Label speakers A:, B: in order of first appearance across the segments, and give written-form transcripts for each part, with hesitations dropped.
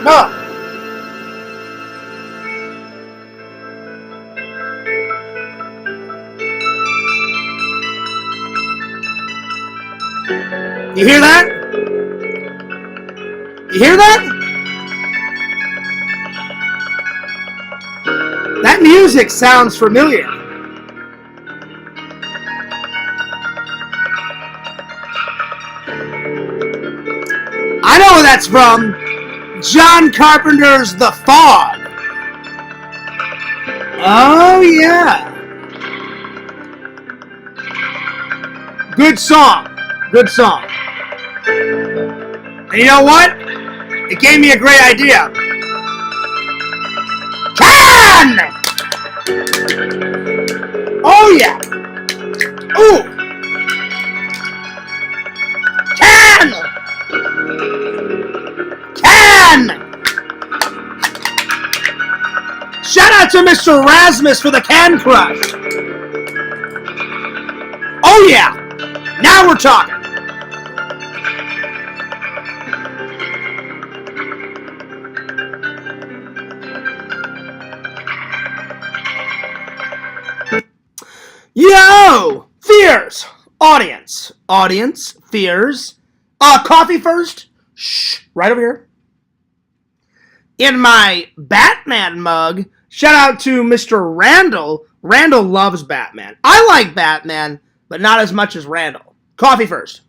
A: Oh. You hear that? You hear that? That music sounds familiar. I know where that's from. John Carpenter's The Fog. Oh, yeah. Good song. Good song. And you know what? It gave me a great idea. Can! Oh, yeah. Ooh. Can! Can! Shout out to Mr. Rasmus for the Can Crush. Oh, yeah. Now we're talking. Yo! Fears! Audience, fears. Coffee first. Shh, right over here. In my Batman mug, shout out to Mr. Randall. Randall loves Batman. I like Batman, but not as much as Randall. Coffee first.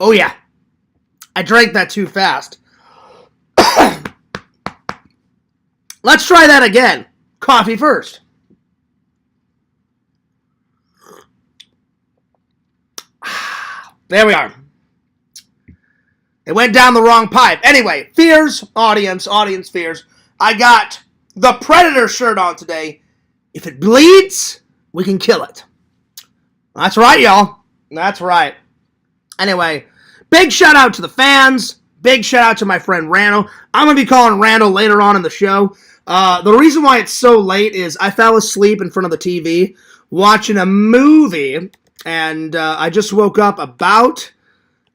A: Oh, yeah. I drank that too fast. Let's try that again. Coffee first. There we are. It went down the wrong pipe. Anyway, fears, audience fears. I got the Predator shirt on today. If it bleeds, we can kill it. That's right, y'all. That's right. Anyway, big shout out to the fans. Big shout out to my friend Randall. I'm going to be calling Randall later on in the show. The reason why it's so late is I fell asleep in front of the TV watching a movie, and I just woke up about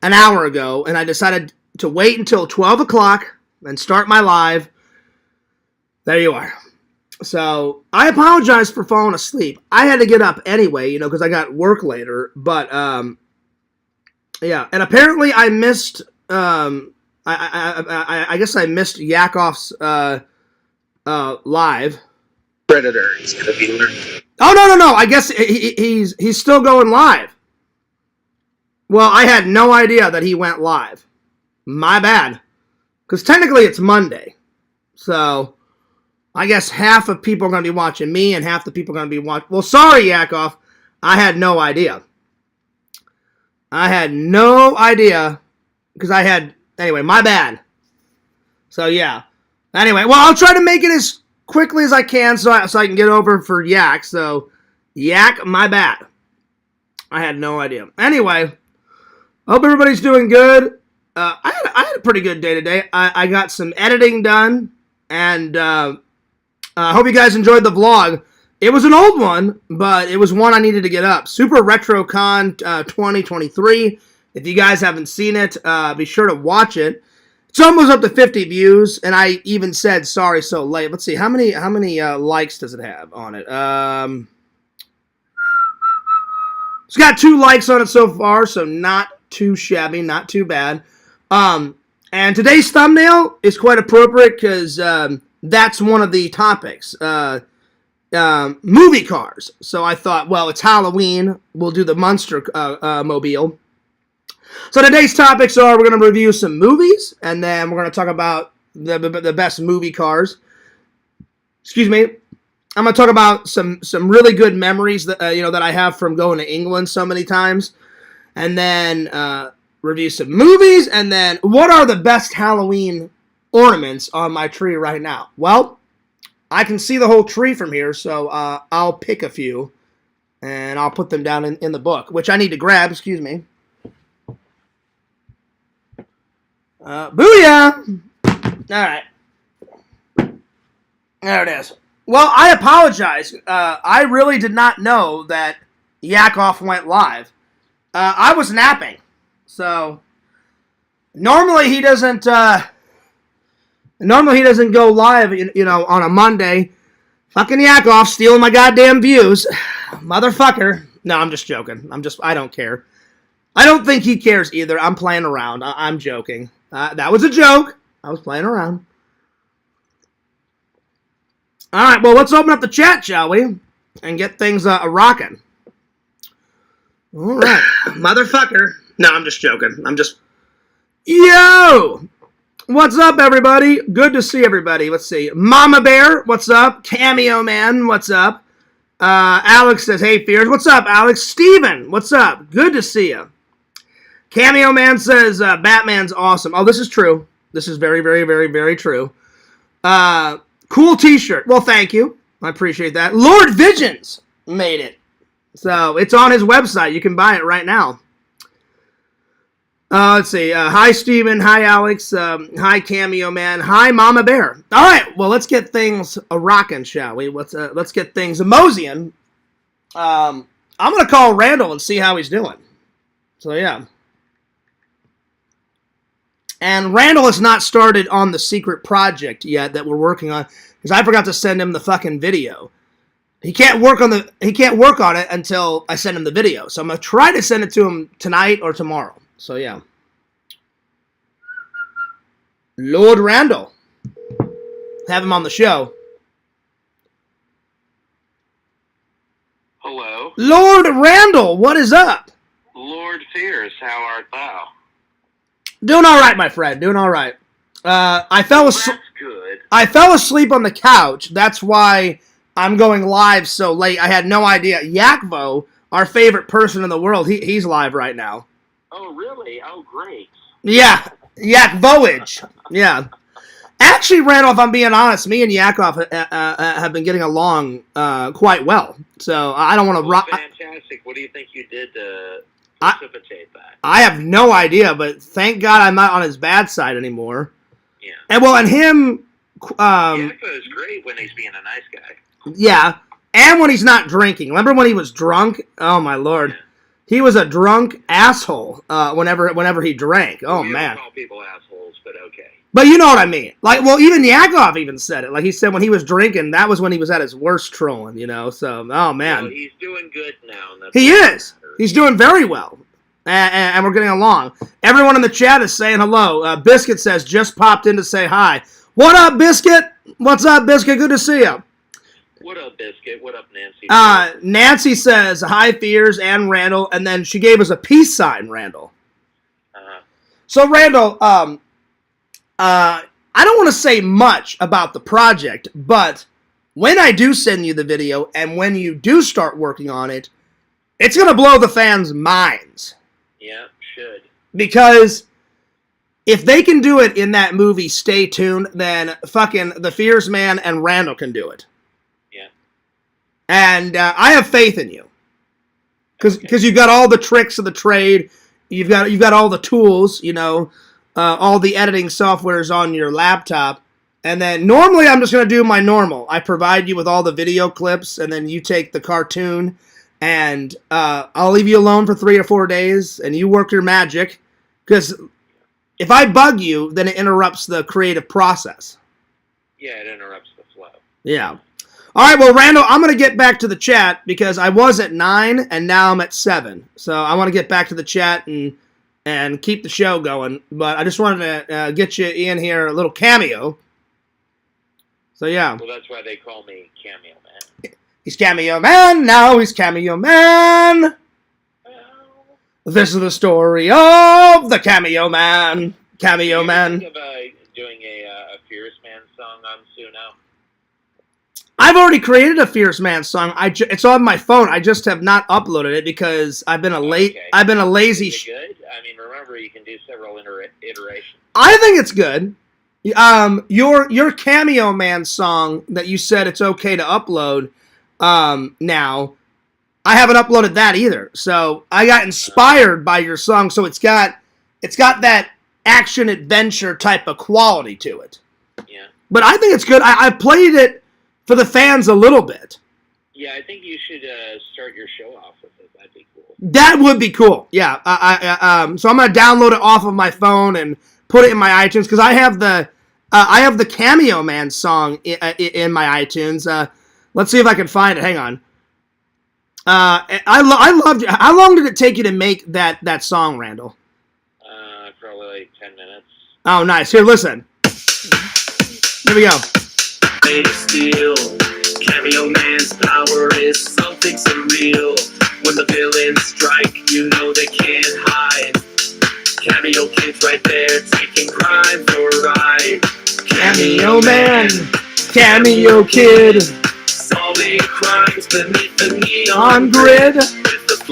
A: an hour ago, and I decided to wait until 12 o'clock and start my live. There you are. So, I apologize for falling asleep. I had to get up anyway, because I got work later, but, yeah, and apparently I missed, I guess I missed Yakov's, live.
B: Predator is going to be learning.
A: Oh, no. I guess he's still going live. Well, I had no idea that he went live. My bad. Because technically it's Monday. So, I guess half of people are going to be watching me and half the people are going to be watching... Well, sorry, Yakov. I had no idea. Because I had... Anyway, my bad. So, yeah. Anyway, well, I'll try to make it as quickly as I can so I can get over for Yak. So, Yak, my bad. I had no idea. Anyway, hope everybody's doing good. I had a pretty good day today. I got some editing done, and I hope you guys enjoyed the vlog. It was an old one, but it was one I needed to get up. Super RetroCon 2023. If you guys haven't seen it, be sure to watch it. It's almost up to 50 views, and I even said sorry so late. Let's see, how many likes does it have on it? It's got 2 likes on it so far, so not too shabby, not too bad. And today's thumbnail is quite appropriate because that's one of the topics, movie cars. So I thought, well, it's Halloween, we'll do the Monster mobile. So today's topics are, we're going to review some movies, and then we're going to talk about the best movie cars. Excuse me. I'm going to talk about some really good memories that that I have from going to England so many times, and then review some movies, and then what are the best Halloween ornaments on my tree right now? Well, I can see the whole tree from here, so I'll pick a few, and I'll put them down in the book, which I need to grab. Excuse me. Booyah! Alright. There it is. Well, I apologize. I really did not know that Yakov went live. I was napping. So normally he doesn't. Normally he doesn't go live, on a Monday. Fucking Yakov stealing my goddamn views, motherfucker. No, I'm just joking. I don't care. I don't think he cares either. I'm playing around. I'm joking. That was a joke. I was playing around. All right, well, let's open up the chat, shall we? And get things rocking. All right. Motherfucker. No, I'm just joking. Yo! What's up, everybody? Good to see everybody. Let's see. Mama Bear, what's up? Cameo Man, what's up? Alex says, hey, Fears. What's up, Alex? Steven, what's up? Good to see you. Cameo Man says, Batman's awesome. Oh, this is true. This is very, very, very, very true. Cool t-shirt. Well, thank you. I appreciate that. Lord Visions made it. So, it's on his website. You can buy it right now. Let's see. Hi, Steven. Hi, Alex. Hi, Cameo Man. Hi, Mama Bear. All right. Well, let's get things rocking, shall we? Let's get things moseying. I'm going to call Randall and see how he's doing. So, yeah. And Randall has not started on the secret project yet that we're working on because I forgot to send him the fucking video. He can't work on it until I send him the video. So I'm going to try to send it to him tonight or tomorrow. So, yeah. Lord Randall. Have him on the show.
C: Hello.
A: Lord Randall, what is up?
C: Lord Fierce, how art thou?
A: Doing all right, my friend. Doing all right. I fell asleep.
C: That's good.
A: I fell asleep on the couch. That's why I'm going live so late. I had no idea. Yakvo, our favorite person in the world, he's live right now.
C: Oh, really? Oh, great.
A: Yeah. Yakvoage. Yeah. Actually, Randall, if I'm being honest, me and Yakov have been getting along quite well. So I don't want to rock.
C: Fantastic. What do you think you did to precipitate that?
A: I have no idea, but thank God I'm not on his bad side anymore.
C: Yeah.
A: And him.
C: Yakko is great when he's being a nice guy.
A: Yeah. And when he's not drinking. Remember when he was drunk? Oh, my Lord. Yeah. He was a drunk asshole whenever he drank. Oh, man.
C: We don't call people assholes, but okay.
A: But you know what I mean. Like, well, even Yakov even said it. Like, he said when he was drinking, that was when he was at his worst trolling, So, oh, man.
C: Well, he's doing good now.
A: He is. He's doing very well. And we're getting along. Everyone in the chat is saying hello. Biscuit says, just popped in to say hi. What up, Biscuit? What's up, Biscuit? Good to see you.
C: What up, Biscuit? What up, Nancy?
A: Nancy says, hi, Fears and Randall. And then she gave us a peace sign, Randall.
C: Uh-huh.
A: So, Randall, I don't want to say much about the project, but when I do send you the video and when you do start working on it, it's going to blow the fans' minds.
C: Yeah, should.
A: Because if they can do it in that movie, Stay Tuned, then fucking the Fears Man and Randall can do it.
C: Yeah.
A: And I have faith in you. Because you've got all the tricks of the trade. You've got all the tools, all the editing software is on your laptop. And then normally I'm just going to do my normal. I provide you with all the video clips, and then you take the cartoon, and I'll leave you alone for 3 or 4 days, and you work your magic. Because if I bug you, then it interrupts the creative process.
C: Yeah, it interrupts the flow.
A: Yeah. All right, well, Randall, I'm going to get back to the chat because I was at 9 and now I'm at 7. So I want to get back to the chat and keep the show going. But I just wanted to get you in here a little cameo. So, yeah.
C: Well, that's why they call me Cameo Man.
A: He's Cameo Man. Now he's Cameo Man. This is the story of the Cameo Man. Cameo Man.
C: Think about doing a Fierce Man song on Suno?
A: I've already created a Fierce Man song. It's on my phone. I just have not uploaded it because I've been a lazy.
C: Is it good? I mean, remember you can do several iterations.
A: I think it's good. Your Cameo Man song that you said it's okay to upload. Now, I haven't uploaded that either. So I got inspired by your song. So it's got that action adventure type of quality to it.
C: Yeah.
A: But I think it's good. I played it for the fans a little bit.
C: Yeah, I think you should start your show off with it. That'd be cool.
A: That would be cool. Yeah. So I'm gonna download it off of my phone and put it in my iTunes because I have the Cameo Man song in my iTunes. Let's see if I can find it. Hang on. I loved it. How long did it take you to make that song, Randall?
C: Probably like 10 minutes.
A: Oh, nice. Here, listen. Here we go.
D: Made of steel. Cameo Man's power is something surreal. When the villains strike, you know they can't hide. Cameo Kid's right there, taking crime for a ride.
A: Cameo Man, Cameo Kid,
D: solving crimes beneath the
A: on grid.
D: With the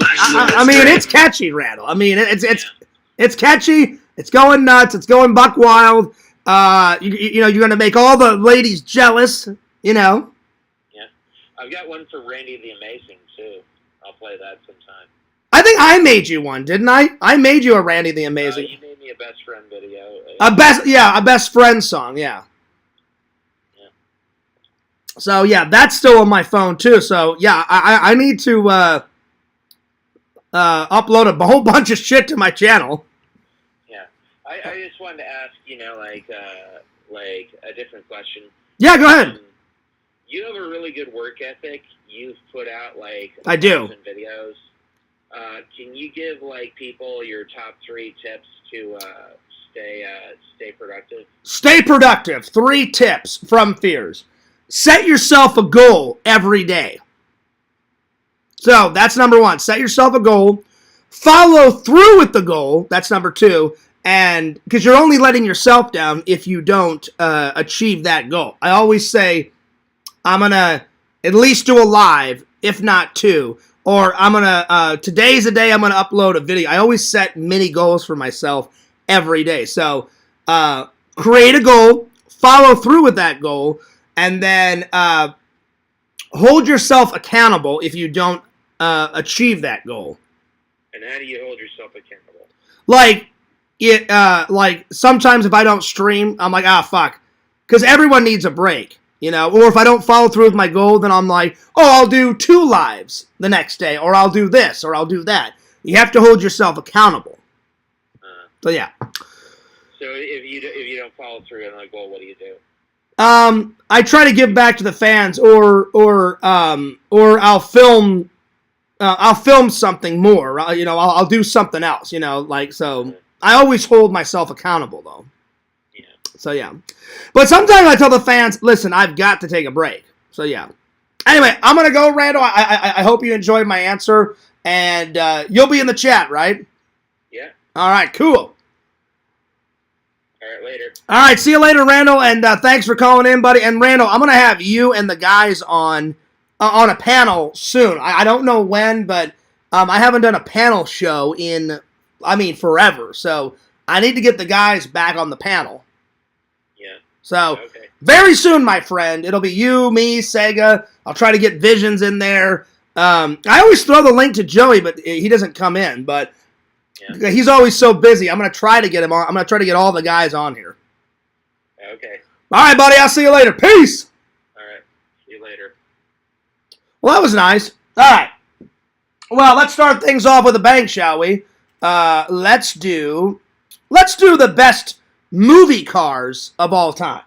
A: I mean, it's catchy, Randall. I mean, it's catchy. It's going nuts. It's going buck wild. You know, you're gonna make all the ladies jealous. You know.
C: Yeah, I've got one for Randy the Amazing too. I'll play that sometime.
A: I think I made you one, didn't I? I made you a Randy the Amazing.
C: You made me a best friend video.
A: A best friend song. Yeah. So yeah, that's still on my phone too. So yeah, I need to upload a whole bunch of shit to my channel.
C: Yeah, I just wanted to ask, you know, like a different question.
A: Yeah, go ahead.
C: You have a really good work ethic. You've put out like
A: I do
C: videos. Can you give like people your top 3 tips to stay productive?
A: Stay productive. 3 tips from Fears. Set yourself a goal every day. So that's number 1. Set yourself a goal. Follow through with the goal. That's number 2. And because you're only letting yourself down if you don't achieve that goal. I always say I'm going to at least do a live, if not 2. Or I'm going to, today's the day I'm going to upload a video. I always set mini goals for myself every day. So create a goal, follow through with that goal, and then hold yourself accountable if you don't achieve that goal.
C: And how do you hold yourself accountable?
A: Like sometimes if I don't stream, I'm like, fuck. Because everyone needs a break, you know? Or if I don't follow through with my goal, then I'm like, I'll do 2 lives the next day, or I'll do this, or I'll do that. You have to hold yourself accountable. So yeah.
C: So if you don't follow through on a goal, what do you do?
A: I try to give back to the fans, or I'll film something more. You know, I'll do something else. You know, like so. I always hold myself accountable, though.
C: Yeah.
A: So yeah, but sometimes I tell the fans, listen, I've got to take a break. So yeah. Anyway, I'm gonna go, Randall. I hope you enjoyed my answer, and you'll be in the chat, right?
C: Yeah.
A: All right. Cool.
C: All right, later.
A: All right, see you later, Randall, and thanks for calling in, buddy. And Randall, I'm going to have you and the guys on a panel soon. I don't know when, but I haven't done a panel show in, forever. So I need to get the guys back on the panel.
C: Yeah.
A: So very soon, my friend. It'll be you, me, Sega. I'll try to get Visions in there. I always throw the link to Joey, but he doesn't come in, but... Yeah. He's always so busy. I'm going to try to get him on. I'm going to try to get all the guys on here.
C: Okay.
A: All right, buddy. I'll see you later. Peace.
C: All right. See you later.
A: Well, that was nice. All right. Well, let's start things off with a bang, shall we? Let's do the best movie cars of all time.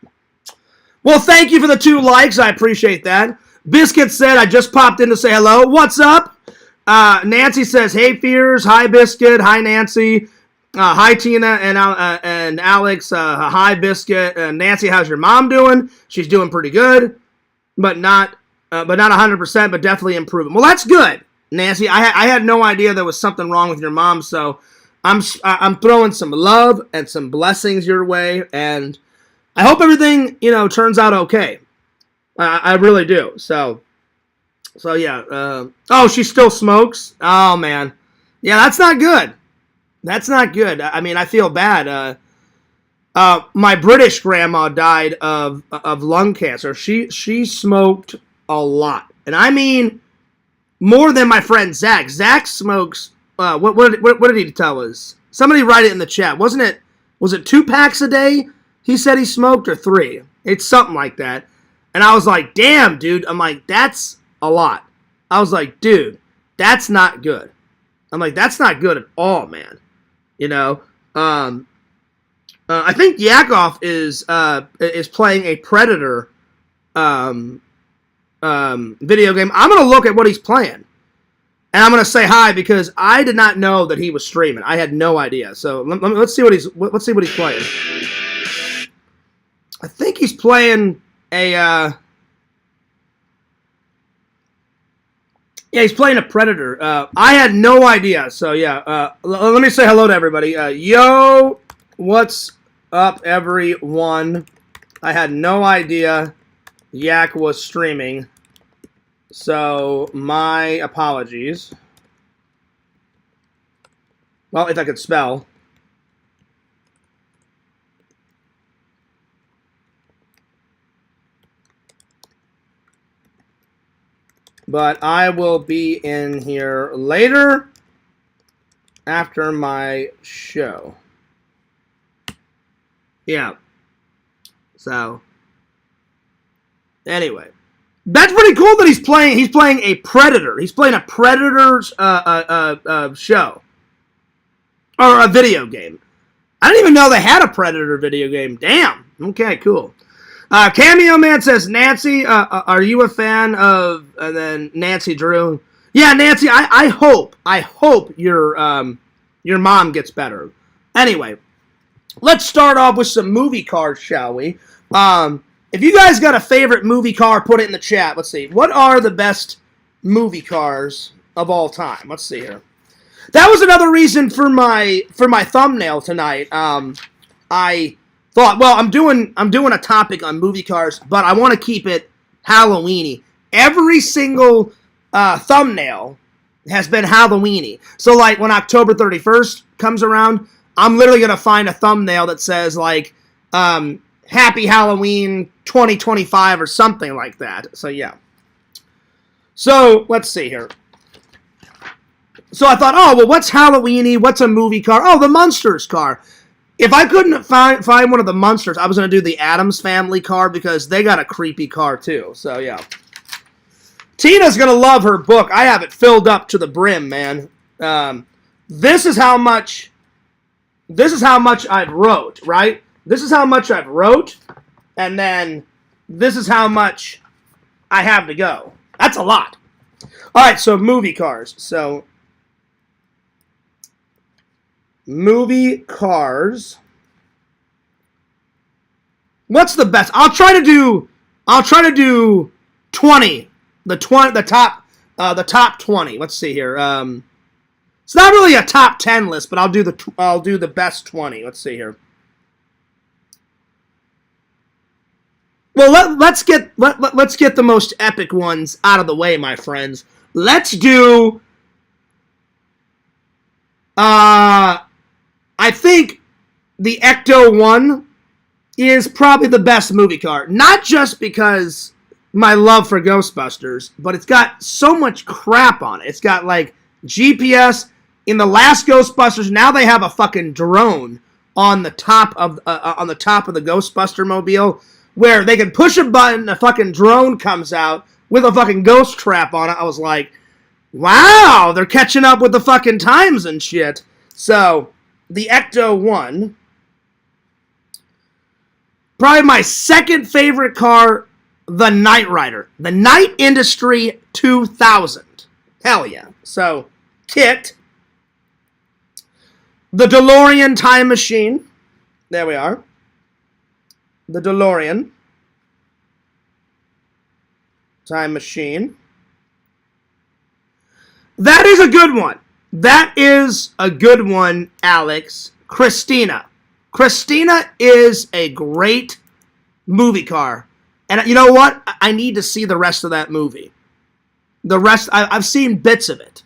A: Well, thank you for the 2 likes. I appreciate that. Biscuit said, I just popped in to say hello. What's up? Nancy says, hey, Fears. Hi, Biscuit. Hi, Nancy. Hi, Tina and Alex. Hi, Biscuit. Nancy, how's your mom doing? She's doing pretty good, but not 100%, but definitely improving. Well, that's good, Nancy. I had no idea there was something wrong with your mom, so I'm throwing some love and some blessings your way, and I hope everything, turns out okay. I really do, So yeah, she still smokes? Oh, man. Yeah, that's not good. That's not good. I feel bad. My British grandma died of lung cancer. She smoked a lot. And I mean more than my friend Zach. Zach smokes, what did he tell us? Somebody write it in the chat. Was it 2 packs a day he said he smoked, or 3? It's something like that. And I was like, damn, dude. I'm like, that's a lot. I was like, dude, that's not good. I'm like, that's not good at all, man. You know, I think Yakov is playing a Predator video game. I'm gonna look at what he's playing, and I'm gonna say hi because I did not know that he was streaming. I had no idea. So let's see what he's playing. I think he's playing a yeah, he's playing a Predator. I had no idea. So yeah, let me say hello to everybody. Yo, what's up, everyone? I had no idea Yak was streaming, so my apologies. Well, if I could spell. But I will be in here later after my show. Yeah. So, anyway, that's pretty cool that he's playing a Predator. He's playing a Predator's show or a video game. I didn't even know they had a Predator video game. Damn. Okay, cool. Cameo Man says, Nancy, are you a fan of? And then Nancy Drew. Yeah, Nancy. I hope your mom gets better. Anyway, let's start off with some movie cars, shall we? If you guys got a favorite movie car, put it in the chat. Let's see. What are the best movie cars of all time? Let's see here. That was another reason for my thumbnail tonight. I thought, well, I'm doing a topic on movie cars, but I want to keep it Halloween-y. Every single thumbnail has been Halloween-y. So, like, when October 31st comes around, I'm literally going to find a thumbnail that says, like, Happy Halloween 2025 or something like that. So, yeah. So, let's see here. So I thought, oh, well, what's Halloween-y? What's a movie car? Oh, the Munsters car. If I couldn't find one of the Munsters, I was going to do the Addams Family car because they got a creepy car too. So, yeah. Tina's going to love her book. I have it filled up to the brim, man. This is how much I've wrote, right? This is how much I've wrote, and then this is how much I have to go. That's a lot. All right, so movie cars. So, movie cars. What's the best? I'll try to do 20. The top 20. Let's see here. It's not really a top 10 list, but I'll do the best 20. Let's see here. Well, let's get the most epic ones out of the way, my friends. Let's do. I think the Ecto 1 is probably the best movie car. Not just because my love for Ghostbusters, but it's got so much crap on it. It's got, like, GPS. In the last Ghostbusters, now they have a fucking drone on the top of the Ghostbuster mobile, where they can push a button, a fucking drone comes out with a fucking ghost trap on it. I was like, wow, they're catching up with the fucking times and shit. So, the Ecto 1. Probably my second favorite car, the Knight Rider. The Knight Industry 2000. Hell yeah. So, Kit. The DeLorean Time Machine. There we are. The DeLorean Time Machine. That is a good one. That is a good one, Alex. Christina. Christina is a great movie car. And you know what? I need to see the rest of that movie. The rest, I've seen bits of it,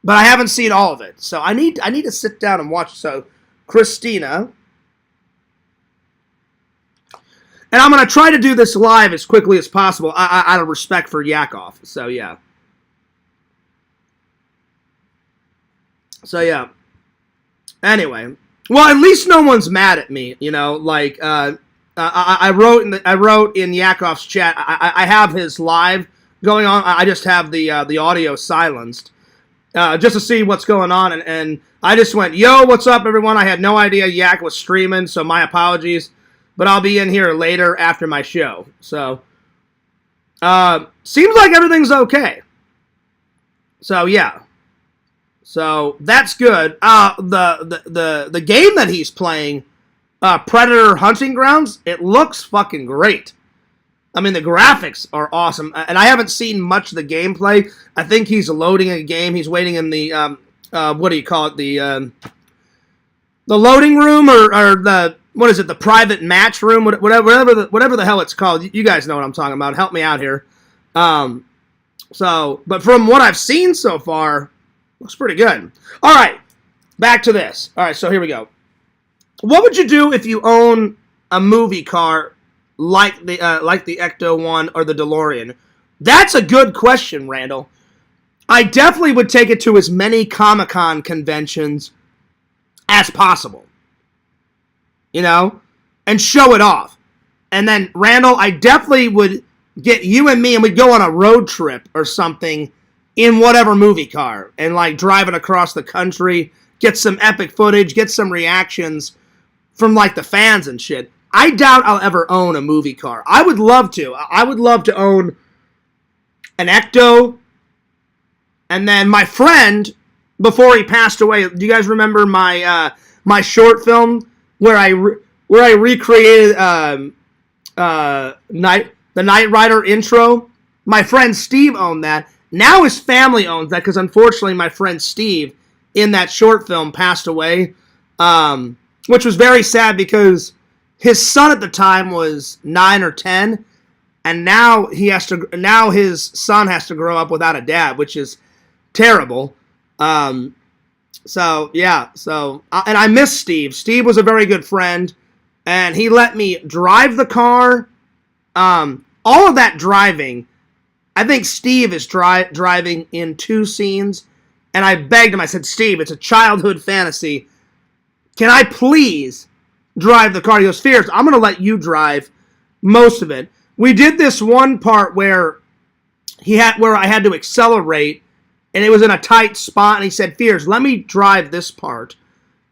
A: but I haven't seen all of it. So I need to sit down and watch. So, Christina. And I'm going to try to do this live as quickly as possible, out of respect for Yakov. So, yeah. So, yeah. Anyway. Well, at least no one's mad at me, you know. Like, I wrote in Yakov's chat, I have his live going on. I just have the audio silenced. just to see what's going on. And I just went, yo, what's up, everyone? I had no idea Yak was streaming, so my apologies. But I'll be in here later after my show. So, seems like everything's okay. So, yeah. So, that's good. The game that he's playing, Predator Hunting Grounds, it looks fucking great. I mean, the graphics are awesome, and I haven't seen much of the gameplay. I think he's loading a game. He's waiting in the, what do you call it, the loading room, or the, what is it, the private match room, whatever the hell it's called. You guys know what I'm talking about. Help me out here. But from what I've seen so far, looks pretty good. All right, back to this. All right, so here we go. What would you do if you own a movie car like the Ecto-1 or the DeLorean? That's a good question, Randall. I definitely would take it to as many Comic-Con conventions as possible. You know? And show it off. And then, Randall, I definitely would get you and me, and we'd go on a road trip or something in whatever movie car. And, like, drive it across the country, get some epic footage, get some reactions from, like, the fans and shit. I doubt I'll ever own a movie car. I would love to. I would love to own an Ecto. And then my friend, before he passed away, do you guys remember my my short film where I recreated the Knight Rider intro? My friend Steve owned that. Now his family owns that because unfortunately my friend Steve in that short film passed away, which was very sad because his son at the time was 9 or 10, and now his son has to grow up without a dad, which is terrible. And I miss Steve. Steve was a very good friend, and he let me drive the car. All of that driving, I think Steve is driving in 2 scenes, and I begged him. I said, Steve, it's a childhood fantasy. Can I please drive the car? He goes, Fierce, I'm going to let you drive most of it. We did this one part where I had to accelerate, and it was in a tight spot, and he said, Fierce, let me drive this part.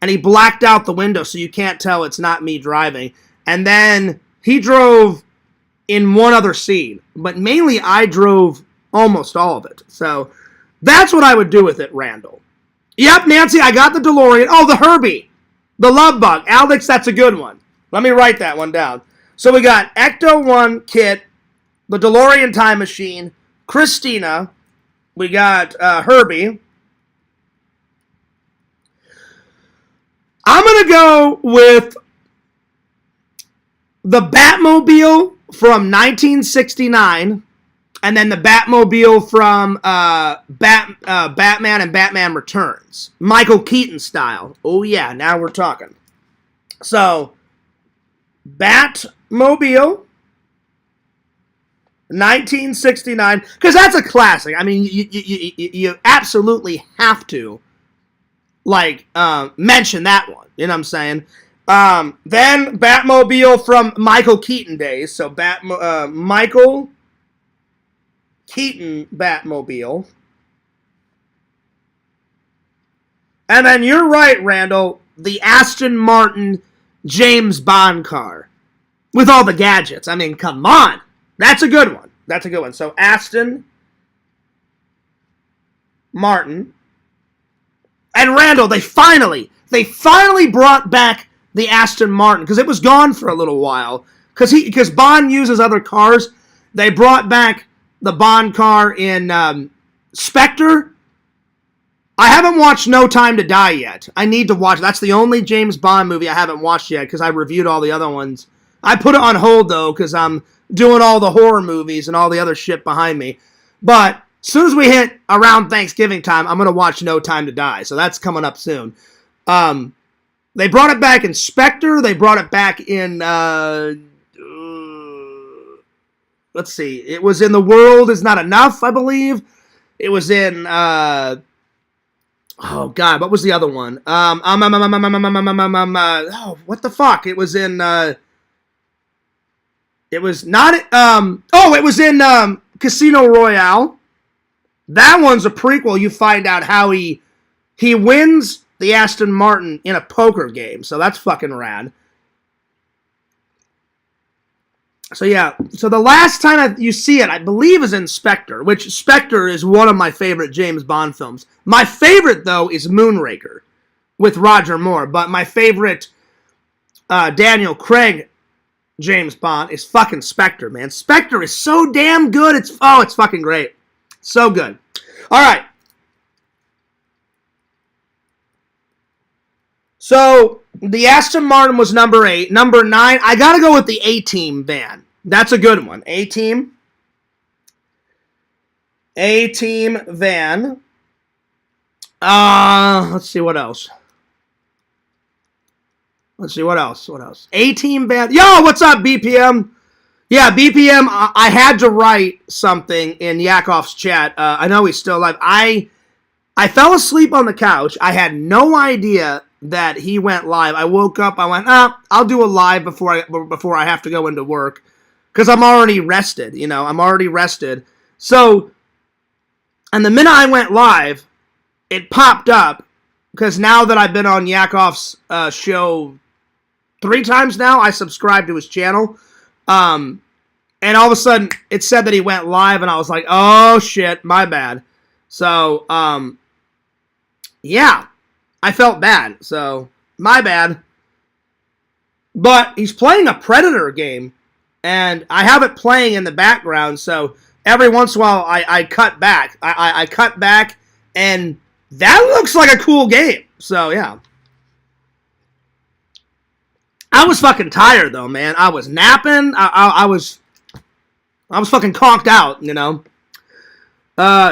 A: And he blacked out the window so you can't tell it's not me driving. And then he drove in one other scene, but mainly I drove almost all of it. So that's what I would do with it, Randall. Yep, Nancy, I got the DeLorean. Oh, the Herbie. The Love Bug. Alex, that's a good one. Let me write that one down. So we got Ecto-1 Kit, the DeLorean Time Machine, Christina, we got Herbie. I'm going to go with the Batmobile from 1969, and then the Batmobile from Batman and Batman Returns. Michael Keaton style. Oh yeah, now we're talking. So, Batmobile, 1969, because that's a classic. I mean, you absolutely have to, like, mention that one. You know what I'm saying? Then Batmobile from Michael Keaton days. So, Michael Keaton Batmobile. And then you're right, Randall, the Aston Martin James Bond car with all the gadgets. I mean, come on. That's a good one. That's a good one. So Aston Martin. And Randall, they finally brought back the Aston Martin because it was gone for a little while. Because Bond uses other cars. They brought back the Bond car in Spectre. I haven't watched No Time to Die yet. I need to watch. That's the only James Bond movie I haven't watched yet because I reviewed all the other ones. I put it on hold, though, because I'm doing all the horror movies and all the other shit behind me. But as soon as we hit around Thanksgiving time, I'm going to watch No Time to Die. So that's coming up soon. They brought it back in Spectre. They brought it back in... let's see. It was in The World Is Not Enough, I believe. It was in... oh, God. What was the other one? Oh, what the fuck? It was in... it was not... it was in Casino Royale. That one's a prequel. You find out how he wins the Aston Martin in a poker game. So that's fucking rad. So yeah, so the last time you see it, I believe, is in Spectre, which Spectre is one of my favorite James Bond films. My favorite, though, is Moonraker with Roger Moore, but my favorite Daniel Craig James Bond is fucking Spectre, man. Spectre is so damn good. It's fucking great. So good. All right. So the Aston Martin was number 8. Number 9, I got to go with the A-Team van. That's a good one. A-Team. A-Team van. Let's see what else. What else? A-Team van. Yo, what's up, BPM? Yeah, BPM, I had to write something in Yakov's chat. I know he's still alive. I fell asleep on the couch. I had no idea that he went live. I woke up. I went, I'll do a live before I have to go into work. Because I'm already rested, I'm already rested. So, and the minute I went live, it popped up. Because now that I've been on Yakov's show 3 times now, I subscribed to his channel. And all of a sudden, it said that he went live, and I was like, oh shit, my bad. So, yeah, I felt bad. So, my bad. But he's playing a Predator game. And I have it playing in the background, so every once in a while I cut back. I cut back, and that looks like a cool game. So, yeah. I was fucking tired, though, man. I was napping. I was fucking conked out,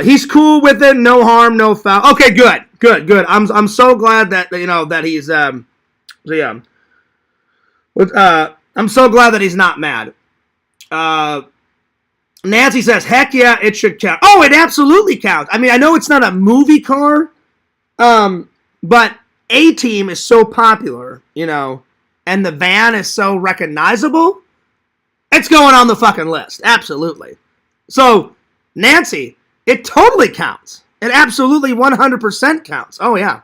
A: He's cool with it. No harm, no foul. Okay, good. I'm so glad that, that he's, yeah. I'm so glad that he's not mad. Nancy says, heck yeah, it should count. Oh, it absolutely counts. I mean, I know it's not a movie car, but A-Team is so popular, and the van is so recognizable. It's going on the fucking list. Absolutely. So, Nancy, it totally counts. It absolutely 100% counts. Oh, yeah.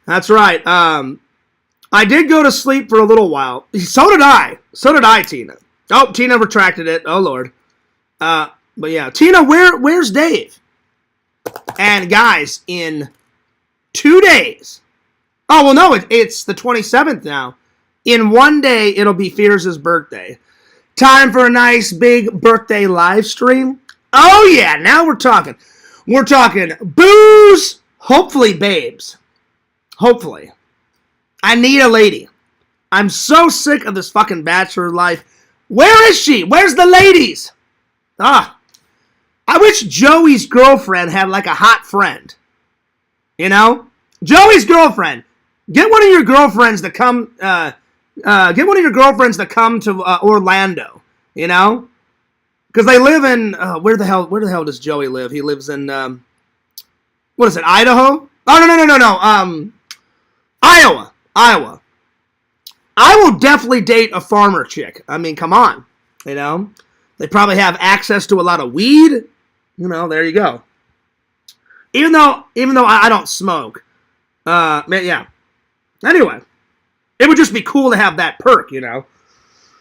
A: That's right. I did go to sleep for a little while. So did I, Tina. Oh, Tina retracted it. Oh, Lord. But yeah, Tina, where's Dave? And guys, in 2 days. Oh, well, no, it's the 27th now. In 1 day, it'll be Fears' birthday. Time for a nice big birthday live stream. Oh, yeah, now we're talking. We're talking booze, hopefully babes. Hopefully. I need a lady. I'm so sick of this fucking bachelor life. Where is she? Where's the ladies? I wish Joey's girlfriend had like a hot friend. Joey's girlfriend. Get one of your girlfriends to come. Get one of your girlfriends to come to Orlando. Because they live in where the hell does Joey live? He lives in what is it? Idaho? Oh no. Iowa. I will definitely date a farmer chick. I mean, come on. They probably have access to a lot of weed. There you go. Even though I don't smoke. Yeah. Anyway. It would just be cool to have that perk,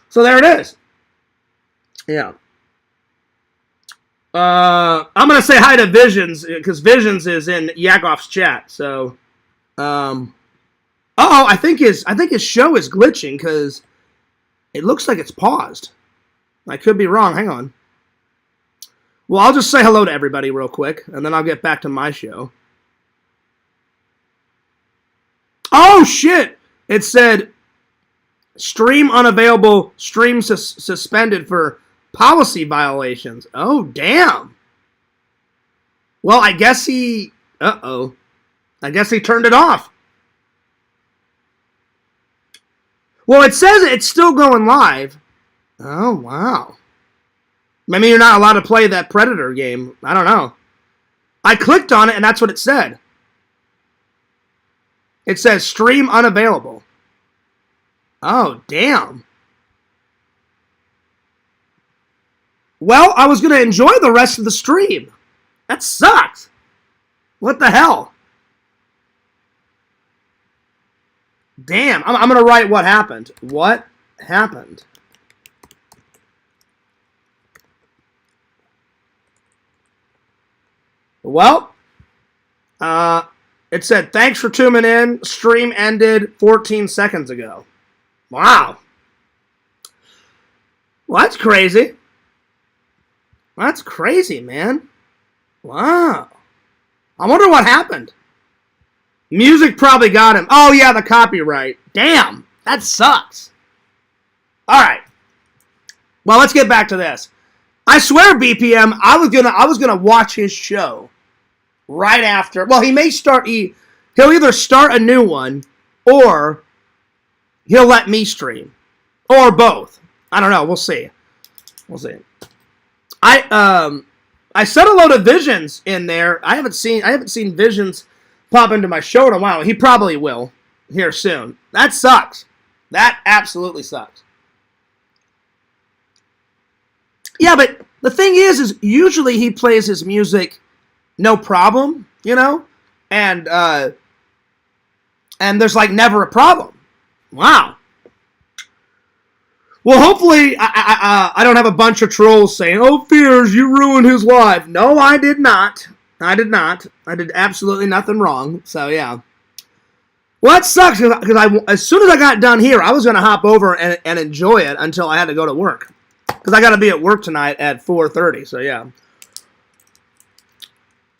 A: So there it is. Yeah. I'm going to say hi to Visions, because Visions is in Yakov's chat, so... I think his show is glitching because it looks like it's paused. I could be wrong. Hang on. Well, I'll just say hello to everybody real quick, and then I'll get back to my show. Oh, shit! It said, stream unavailable, stream suspended for policy violations. Oh, damn. Well, I guess he... I guess he turned it off. Well, it says it's still going live. Oh, wow. Maybe you're not allowed to play that Predator game. I don't know. I clicked on it, and that's what it said. It says stream unavailable. Oh, damn. Well, I was going to enjoy the rest of the stream. That sucks. What the hell? Damn. I'm going to write what happened. What happened? Well, it said, thanks for tuning in. Stream ended 14 seconds ago. Wow. Well, that's crazy. That's crazy, man. Wow. I wonder what happened. Music probably got him. Oh, yeah, the copyright. Damn. That sucks. All right. Well, let's get back to this. I swear, BPM, I was gonna watch his show right after. Well, he may start. He'll either start a new one, or he'll let me stream, or both. I don't know. We'll see. We'll see. I set a load of Visions in there. I haven't seen Visions pop into my show in a while. He probably will here soon. That sucks. That absolutely sucks. Yeah, but the thing is usually he plays his music no problem, you know? And there's like never a problem. Wow. Well, hopefully I don't have a bunch of trolls saying, "Oh, Fears, you ruined his life." No, I did not. I did not. I did absolutely nothing wrong. So, yeah. Well, that sucks because as soon as I got done here, I was going to hop over and enjoy it until I had to go to work. Because I got to be at work tonight at 4:30, so yeah.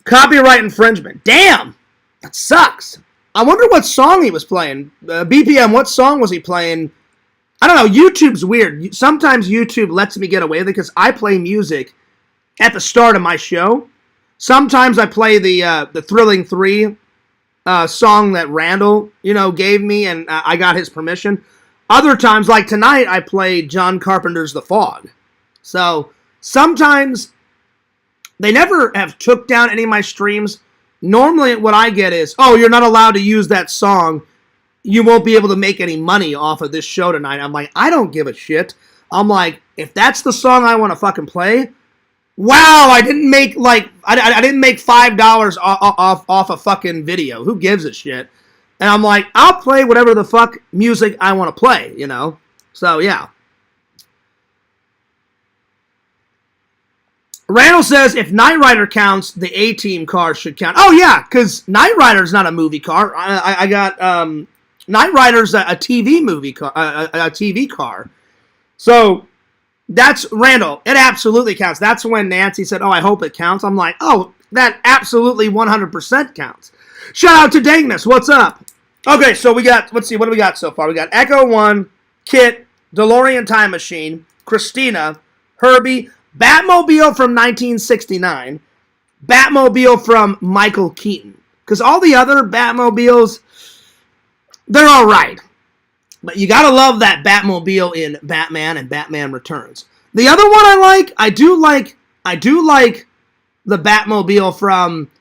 A: Copyright infringement. Damn! That sucks. I wonder what song he was playing. BPM, what song was he playing? I don't know. YouTube's weird. Sometimes YouTube lets me get away with it because I play music at the start of my show. Sometimes I play the Thrilling 3 song that Randall, gave me, and I got his permission. Other times, like tonight, I played John Carpenter's The Fog. So, sometimes they never have took down any of my streams. Normally, what I get is, "Oh, you're not allowed to use that song. You won't be able to make any money off of this show tonight." I'm like, I don't give a shit. I'm like, if that's the song I want to fucking play, wow, I didn't make I didn't make $5 off a fucking video. Who gives a shit? And I'm like, I'll play whatever the fuck music I want to play, So, yeah. Randall says, if Knight Rider counts, the A-Team car should count. Oh, yeah, because Knight Rider's not a movie car. I got, Knight Rider's a TV movie car, a TV car. So, that's, Randall, it absolutely counts. That's when Nancy said, "Oh, I hope it counts." I'm like, oh, that absolutely 100% counts. Shout out to Dangness, what's up? Okay, so we got, let's see, what do we got so far? We got Echo 1, Kit, DeLorean Time Machine, Christina, Herbie, Batmobile from 1969, Batmobile from Michael Keaton. Because all the other Batmobiles, they're alright. But you gotta love that Batmobile in Batman and Batman Returns. The other one I do like the Batmobile from,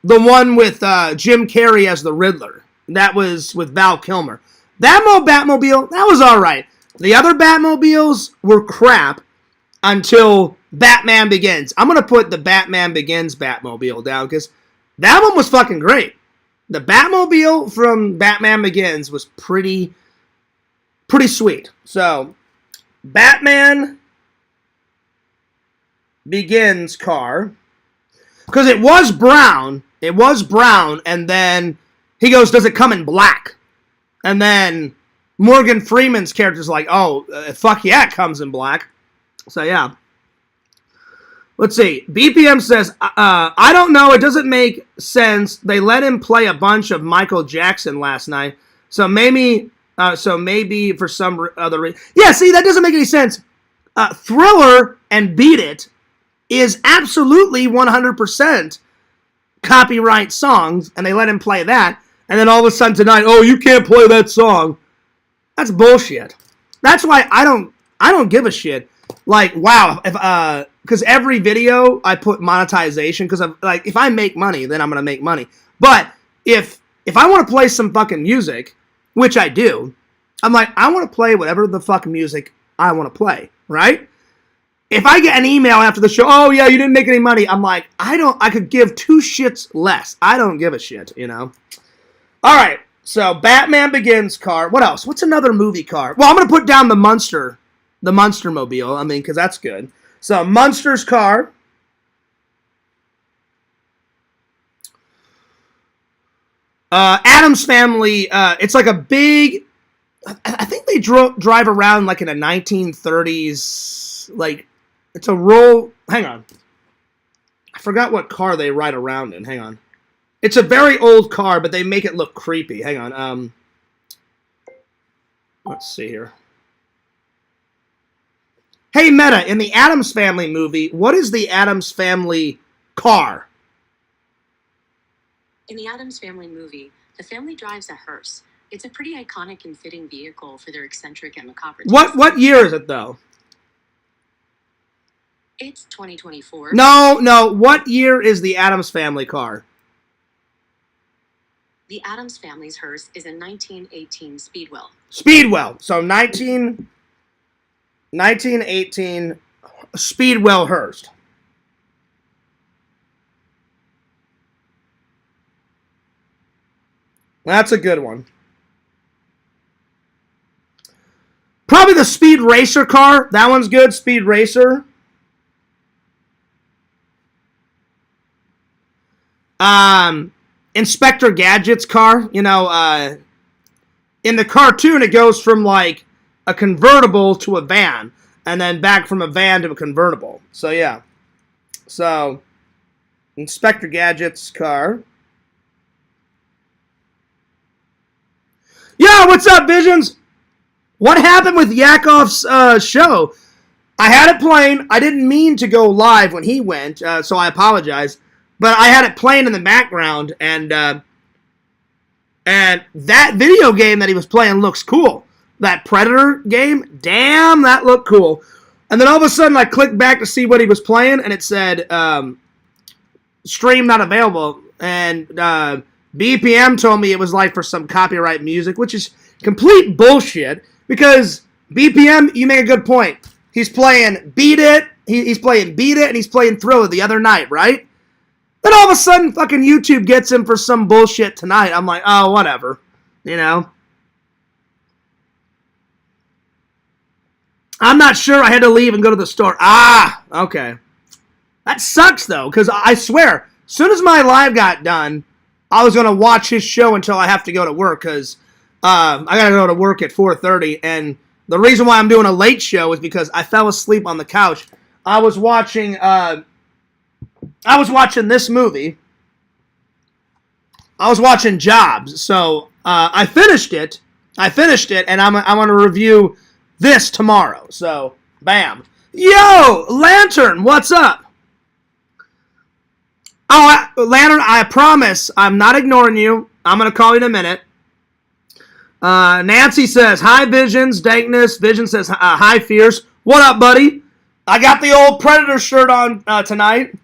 A: the one with Jim Carrey as the Riddler. That was with Val Kilmer. That Batmobile, that was alright. The other Batmobiles were crap until Batman Begins. I'm going to put the Batman Begins Batmobile down because that one was fucking great. The Batmobile from Batman Begins was pretty sweet. So, Batman Begins car. Because it was brown, and then he goes, "Does it come in black?" And then Morgan Freeman's character's like, "Oh, fuck yeah, it comes in black." So, yeah. Let's see. BPM says, I don't know, it doesn't make sense. They let him play a bunch of Michael Jackson last night, so maybe for some other reason. Yeah, see, that doesn't make any sense. Thriller and Beat It is absolutely 100% copyright songs, and they let him play that, and then all of a sudden tonight, "Oh, you can't play that song." That's bullshit. That's why I don't give a shit. Like, wow, because every video I put monetization, because if I make money, then I'm gonna make money. But if I want to play some fucking music, which I do, I'm like, I want to play whatever the fuck music I want to play, right? if I get an email after the show, oh yeah, you didn't make any money, I'm like, I could give 2 shits less. I don't give a shit, you know. All right, so Batman Begins car. What else? What's another movie car? Well, I'm gonna put down the Munster mobile. I mean, because that's good. So Munster's car. Addams Family. It's like a big. I think they drive around like in a 1930s. Like it's a roll. Hang on. I forgot what car they ride around in. Hang on. It's a very old car, but they make it look creepy. Hang on. Let's see here. Hey, Meta, in the Addams Family movie, what is the Addams Family car?
E: In the Addams Family movie, the family drives a hearse. It's a pretty iconic and fitting vehicle for their eccentric and macabre taste.
A: What year is it, though?
E: It's 2024.
A: No. What year is the Addams Family car?
E: The Addams Family's hearse is a 1918 Speedwell.
A: Speedwell. So 1918 Speedwell hearse. That's a good one. Probably the Speed Racer car. That one's good. Speed Racer. Inspector Gadget's car. You know, in the cartoon, it goes from like a convertible to a van, and then back from a van to a convertible. So yeah. So Inspector Gadget's car. Yo, what's up, Visions? What happened with Yakov's show? I had it playing. I didn't mean to go live when he went, so I apologize. But I had it playing in the background, and that video game that he was playing looks cool. That Predator game, damn, that looked cool. And then all of a sudden, I clicked back to see what he was playing, and it said, stream not available. And BPM told me it was like for some copyright music, which is complete bullshit, because BPM, you make a good point. He's playing Beat It, he's playing Beat It, and he's playing Thriller the other night, right? Then all of a sudden, fucking YouTube gets him for some bullshit tonight. I'm like, oh, whatever, you know? I'm not sure. I had to leave and go to the store. Ah, okay. That sucks, though, because I swear, as soon as my live got done, I was going to watch his show until I have to go to work, because I got to go to work at 4:30, and the reason why I'm doing a late show is because I fell asleep on the couch. I was watching this movie. I was watching Jobs, so I finished it, and I'm going to review this tomorrow. So, bam. Yo, Lantern, what's up? Oh, Lantern, I promise I'm not ignoring you. I'm going to call you in a minute. Nancy says, hi, Visions, Dankness. Vision says, hi, Fierce. What up, buddy? I got the old Predator shirt on tonight.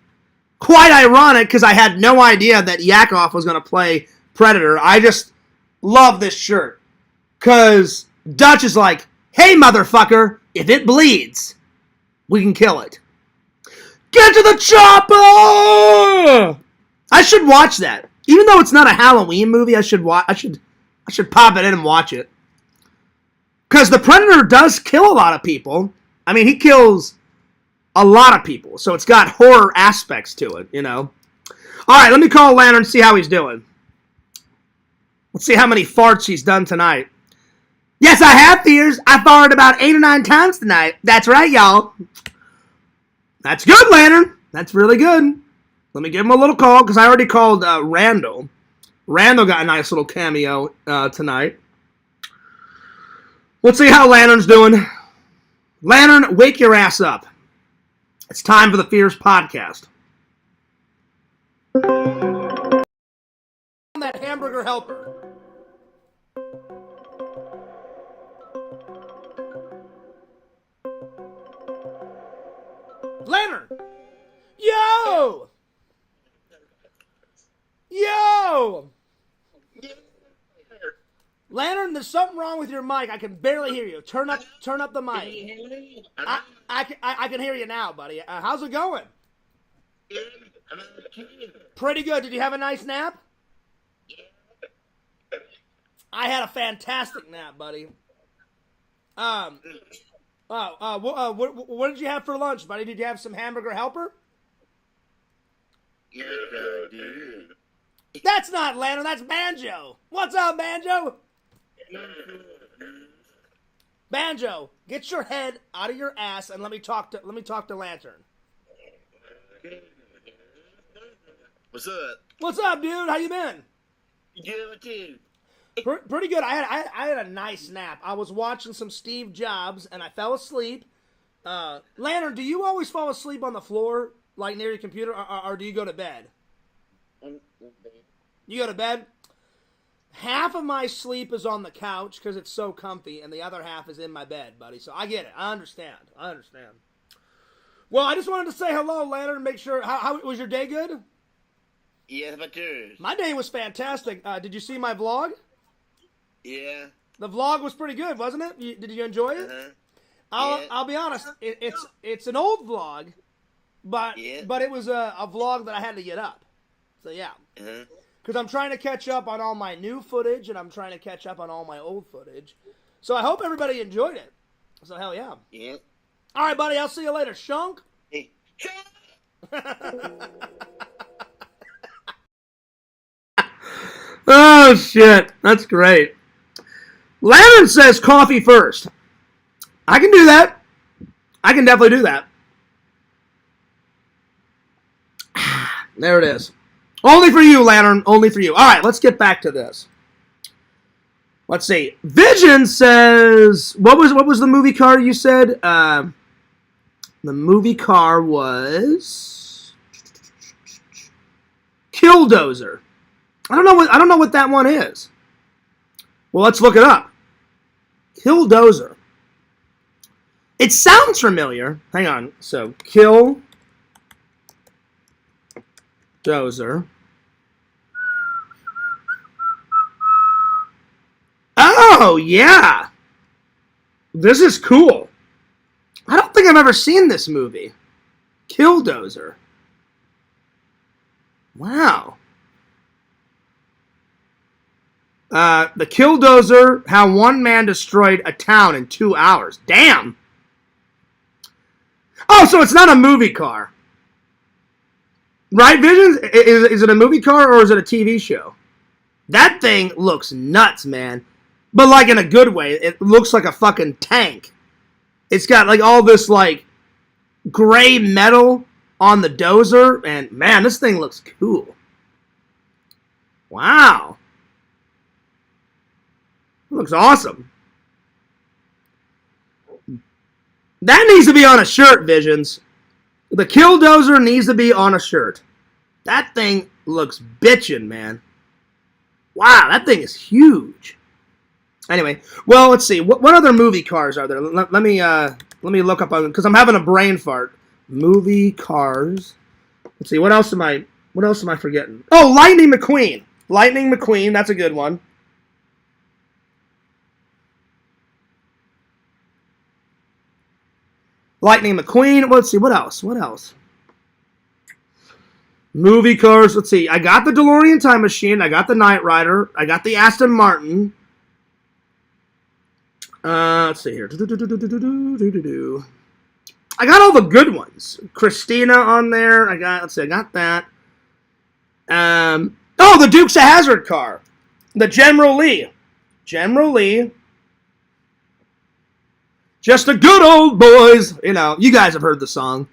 A: Quite ironic, because I had no idea that Yakov was going to play Predator. I just love this shirt. Because Dutch is like, hey, motherfucker, if it bleeds, we can kill it. Get to the chopper! I should watch that. Even though it's not a Halloween movie, I should pop it in and watch it. Because the Predator does kill a lot of people. I mean, he kills a lot of people. So it's got horror aspects to it, you know. Alright, let me call Lantern and see how he's doing. Let's see how many farts he's done tonight. Yes, I have, Fears. I farted about 8 or 9 times tonight. That's right, y'all. That's good, Lantern. That's really good. Let me give him a little call, because I already called Randall. Randall got a nice little cameo tonight. Let's see how Lantern's doing. Lantern, wake your ass up. It's time for the Fears podcast. That hamburger helper. Lantern! Yo! Yo! Lantern, there's something wrong with your mic. I can barely hear you. Turn up the mic. I can hear you now, buddy. How's it going? Pretty good. Did you have a nice nap? I had a fantastic nap, buddy. What did you have for lunch, buddy? Did you have some hamburger helper?
F: Yeah, I did.
A: That's not Lantern, that's Banjo. What's up, Banjo? Banjo, get your head out of your ass and let me talk to Lantern.
F: What's up?
A: What's up, dude? How you been?
F: Good too.
A: Pretty good. I had a nice nap. I was watching some Steve Jobs and I fell asleep. Lantern, do you always fall asleep on the floor, like near your computer, or do you go to bed? You go to bed? Half of my sleep is on the couch because it's so comfy, and the other half is in my bed, buddy. So I get it. I understand. Well, I just wanted to say hello, Lantern, and make sure. How was your day? Good?
F: Yeah, but yours?
A: My day was fantastic. Did you see my vlog?
F: Yeah.
A: The vlog was pretty good, wasn't it? Did you enjoy it? I'll be honest. It's an old vlog, but it was a vlog that I had to get up. So yeah. Because I'm trying to catch up on all my new footage, and I'm trying to catch up on all my old footage. So I hope everybody enjoyed it. So hell yeah.
F: Yeah.
A: All right, buddy. I'll see you later, Shunk.
F: Hey.
A: Oh, shit. That's great. Lantern says coffee first. I can do that. I can definitely do that. There it is. Only for you, Lantern. Only for you. All right, let's get back to this. Let's see. Vision says, what was the movie car you said? The movie car was Killdozer. I don't know what that one is. Well, let's look it up. Killdozer. It sounds familiar. Hang on. So, Killdozer. Oh, yeah. This is cool. I don't think I've ever seen this movie. Killdozer. Wow. The Killdozer, how one man destroyed a town in 2 hours. Damn. Oh, so it's not a movie car. Right, Visions? Is it a movie car or is it a TV show? That thing looks nuts, man. But like in a good way. It looks like a fucking tank. It's got like all this like gray metal on the dozer. And man, this thing looks cool. Wow. It looks awesome. That needs to be on a shirt, Visions. The Killdozer needs to be on a shirt. That thing looks bitchin', man. Wow, that thing is huge. Anyway, well, let's see. What other movie cars are there? Let me look up on, because I'm having a brain fart. Movie cars. Let's see. What else am I forgetting? Oh, Lightning McQueen. Lightning McQueen. That's a good one. Lightning McQueen. Let's see. What else? Movie cars. Let's see. I got the DeLorean Time Machine. I got the Knight Rider. I got the Aston Martin. Let's see here. I got all the good ones. Christina on there. I got that. Oh, the Dukes of Hazzard car. The General Lee. Just a good old boys. You know, you guys have heard the song.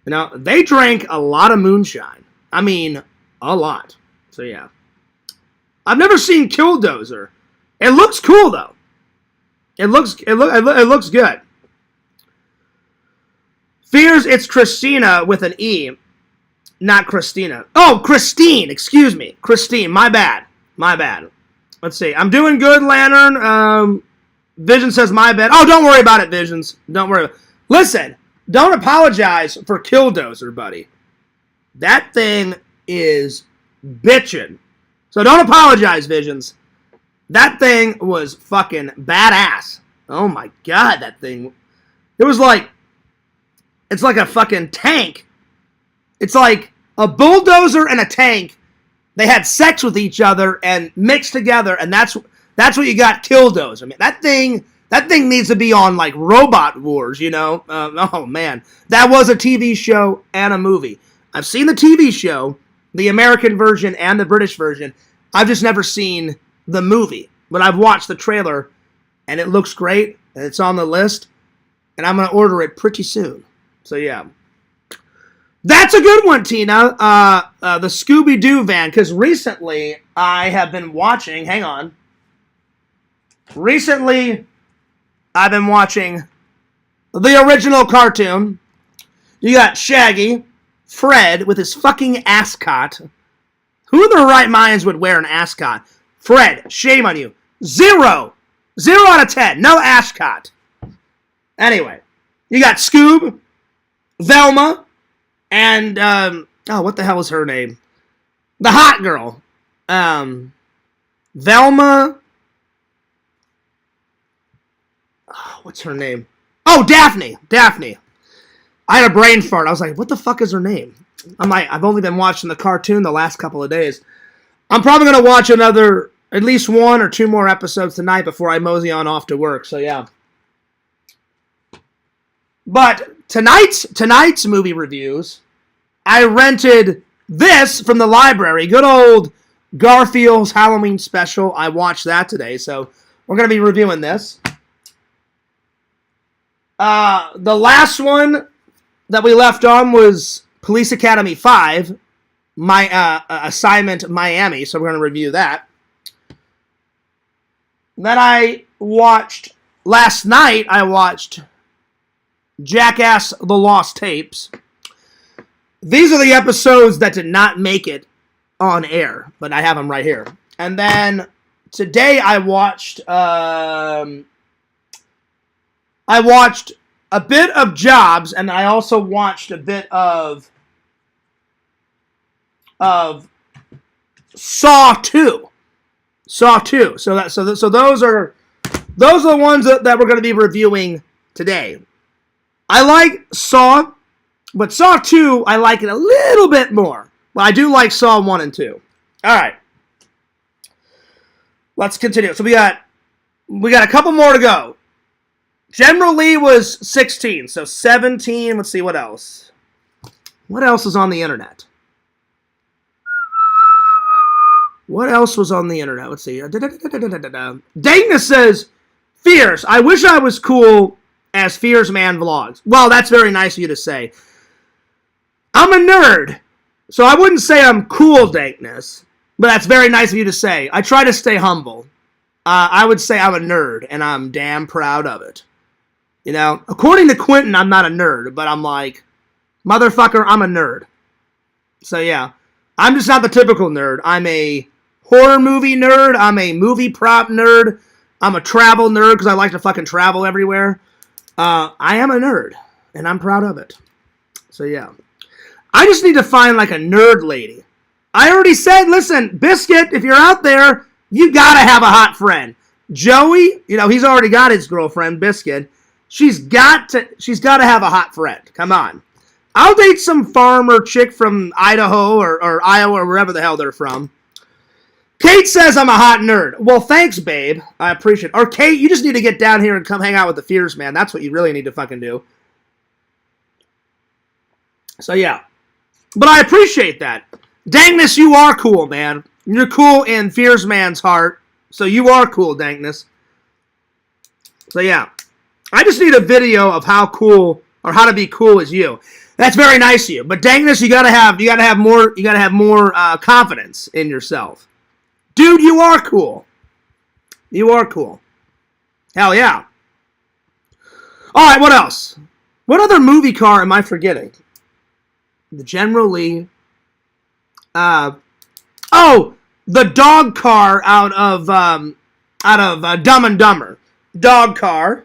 A: You know, they drank a lot of moonshine. I mean, a lot. So, yeah. I've never seen Killdozer. It looks cool, though. It looks good. Fears it's Christina with an E, not Christina. Oh, Christine. Excuse me. Christine. My bad. Let's see. I'm doing good, Lantern. Vision says my bad. Oh, don't worry about it, Visions. Don't worry. Listen, don't apologize for Killdozer, buddy. That thing is bitchin'. So don't apologize, Visions. That thing was fucking badass. Oh my god, that thing. It was like, it's like a fucking tank. It's like a bulldozer and a tank. They had sex with each other and mixed together, and that's what you got. Killdozer. I mean, that thing needs to be on like Robot Wars, you know? Oh man, that was a TV show and a movie. I've seen the TV show, the American version and the British version. I've just never seen the movie, but I've watched the trailer, and it looks great, and it's on the list, and I'm gonna order it pretty soon. So yeah. That's a good one, Tina. The Scooby-Doo van, because recently I have been watching, hang on. Recently, I've been watching the original cartoon. You got Shaggy, Fred with his fucking ascot. Who in their right minds would wear an ascot? Fred, shame on you. 0. 0 out of 10. No ascot. Anyway, you got Scoob, Velma, and, what the hell is her name? The hot girl. Velma. Oh, what's her name? Oh, Daphne. Daphne. I had a brain fart. I was like, what the fuck is her name? I'm like, I've only been watching the cartoon the last couple of days. I'm probably going to watch at least 1 or 2 more episodes tonight before I mosey on off to work. So, yeah. But tonight's movie reviews, I rented this from the library. Good old Garfield's Halloween special. I watched that today, so we're going to be reviewing this. The last one that we left on was Police Academy 5, my assignment Miami, so we're going to review that. Then last night I watched Jackass The Lost Tapes. These are the episodes that did not make it on air, but I have them right here. And then today I watched a bit of Jobs, and I also watched a bit of Saw 2. Saw 2. So those are the ones that we're going to be reviewing today. I like Saw, but Saw 2, I like it a little bit more. But I do like Saw 1 and 2. All right. Let's continue. So we got a couple more to go. General Lee was 16, so 17. Let's see what else. What else is on the internet? What else was on the internet? Let's see. Dana says, Fierce, I wish I was cool as Fierce Man Vlogs. Well, that's very nice of you to say. I'm a nerd, so I wouldn't say I'm cool, Dankness, but that's very nice of you to say. I try to stay humble. I would say I'm a nerd, and I'm damn proud of it. You know, according to Quentin, I'm not a nerd, but I'm like, motherfucker, I'm a nerd. So yeah, I'm just not the typical nerd. I'm a horror movie nerd. I'm a movie prop nerd. I'm a travel nerd because I like to fucking travel everywhere. I am a nerd, and I'm proud of it. So yeah. I just need to find like a nerd lady. I already said, listen, Biscuit, if you're out there, you gotta have a hot friend. Joey, you know, he's already got his girlfriend, Biscuit. She's got to have a hot friend. Come on. I'll date some farmer chick from Idaho or Iowa or wherever the hell they're from. Kate says I'm a hot nerd. Well, thanks, babe. I appreciate it. Or Kate, you just need to get down here and come hang out with the Fierce Man. That's what you really need to fucking do. So, yeah. But I appreciate that. Dankness, you are cool, man. You're cool in Fierce Man's heart. So you are cool, Dankness. So, yeah. I just need a video of how cool or how to be cool as you. That's very nice of you. But Dankness, you gotta have more confidence in yourself. Dude, you are cool. You are cool. Hell yeah. Alright, what else? What other movie car am I forgetting? The General Lee. The dog car out of Dumb and Dumber. Dog car.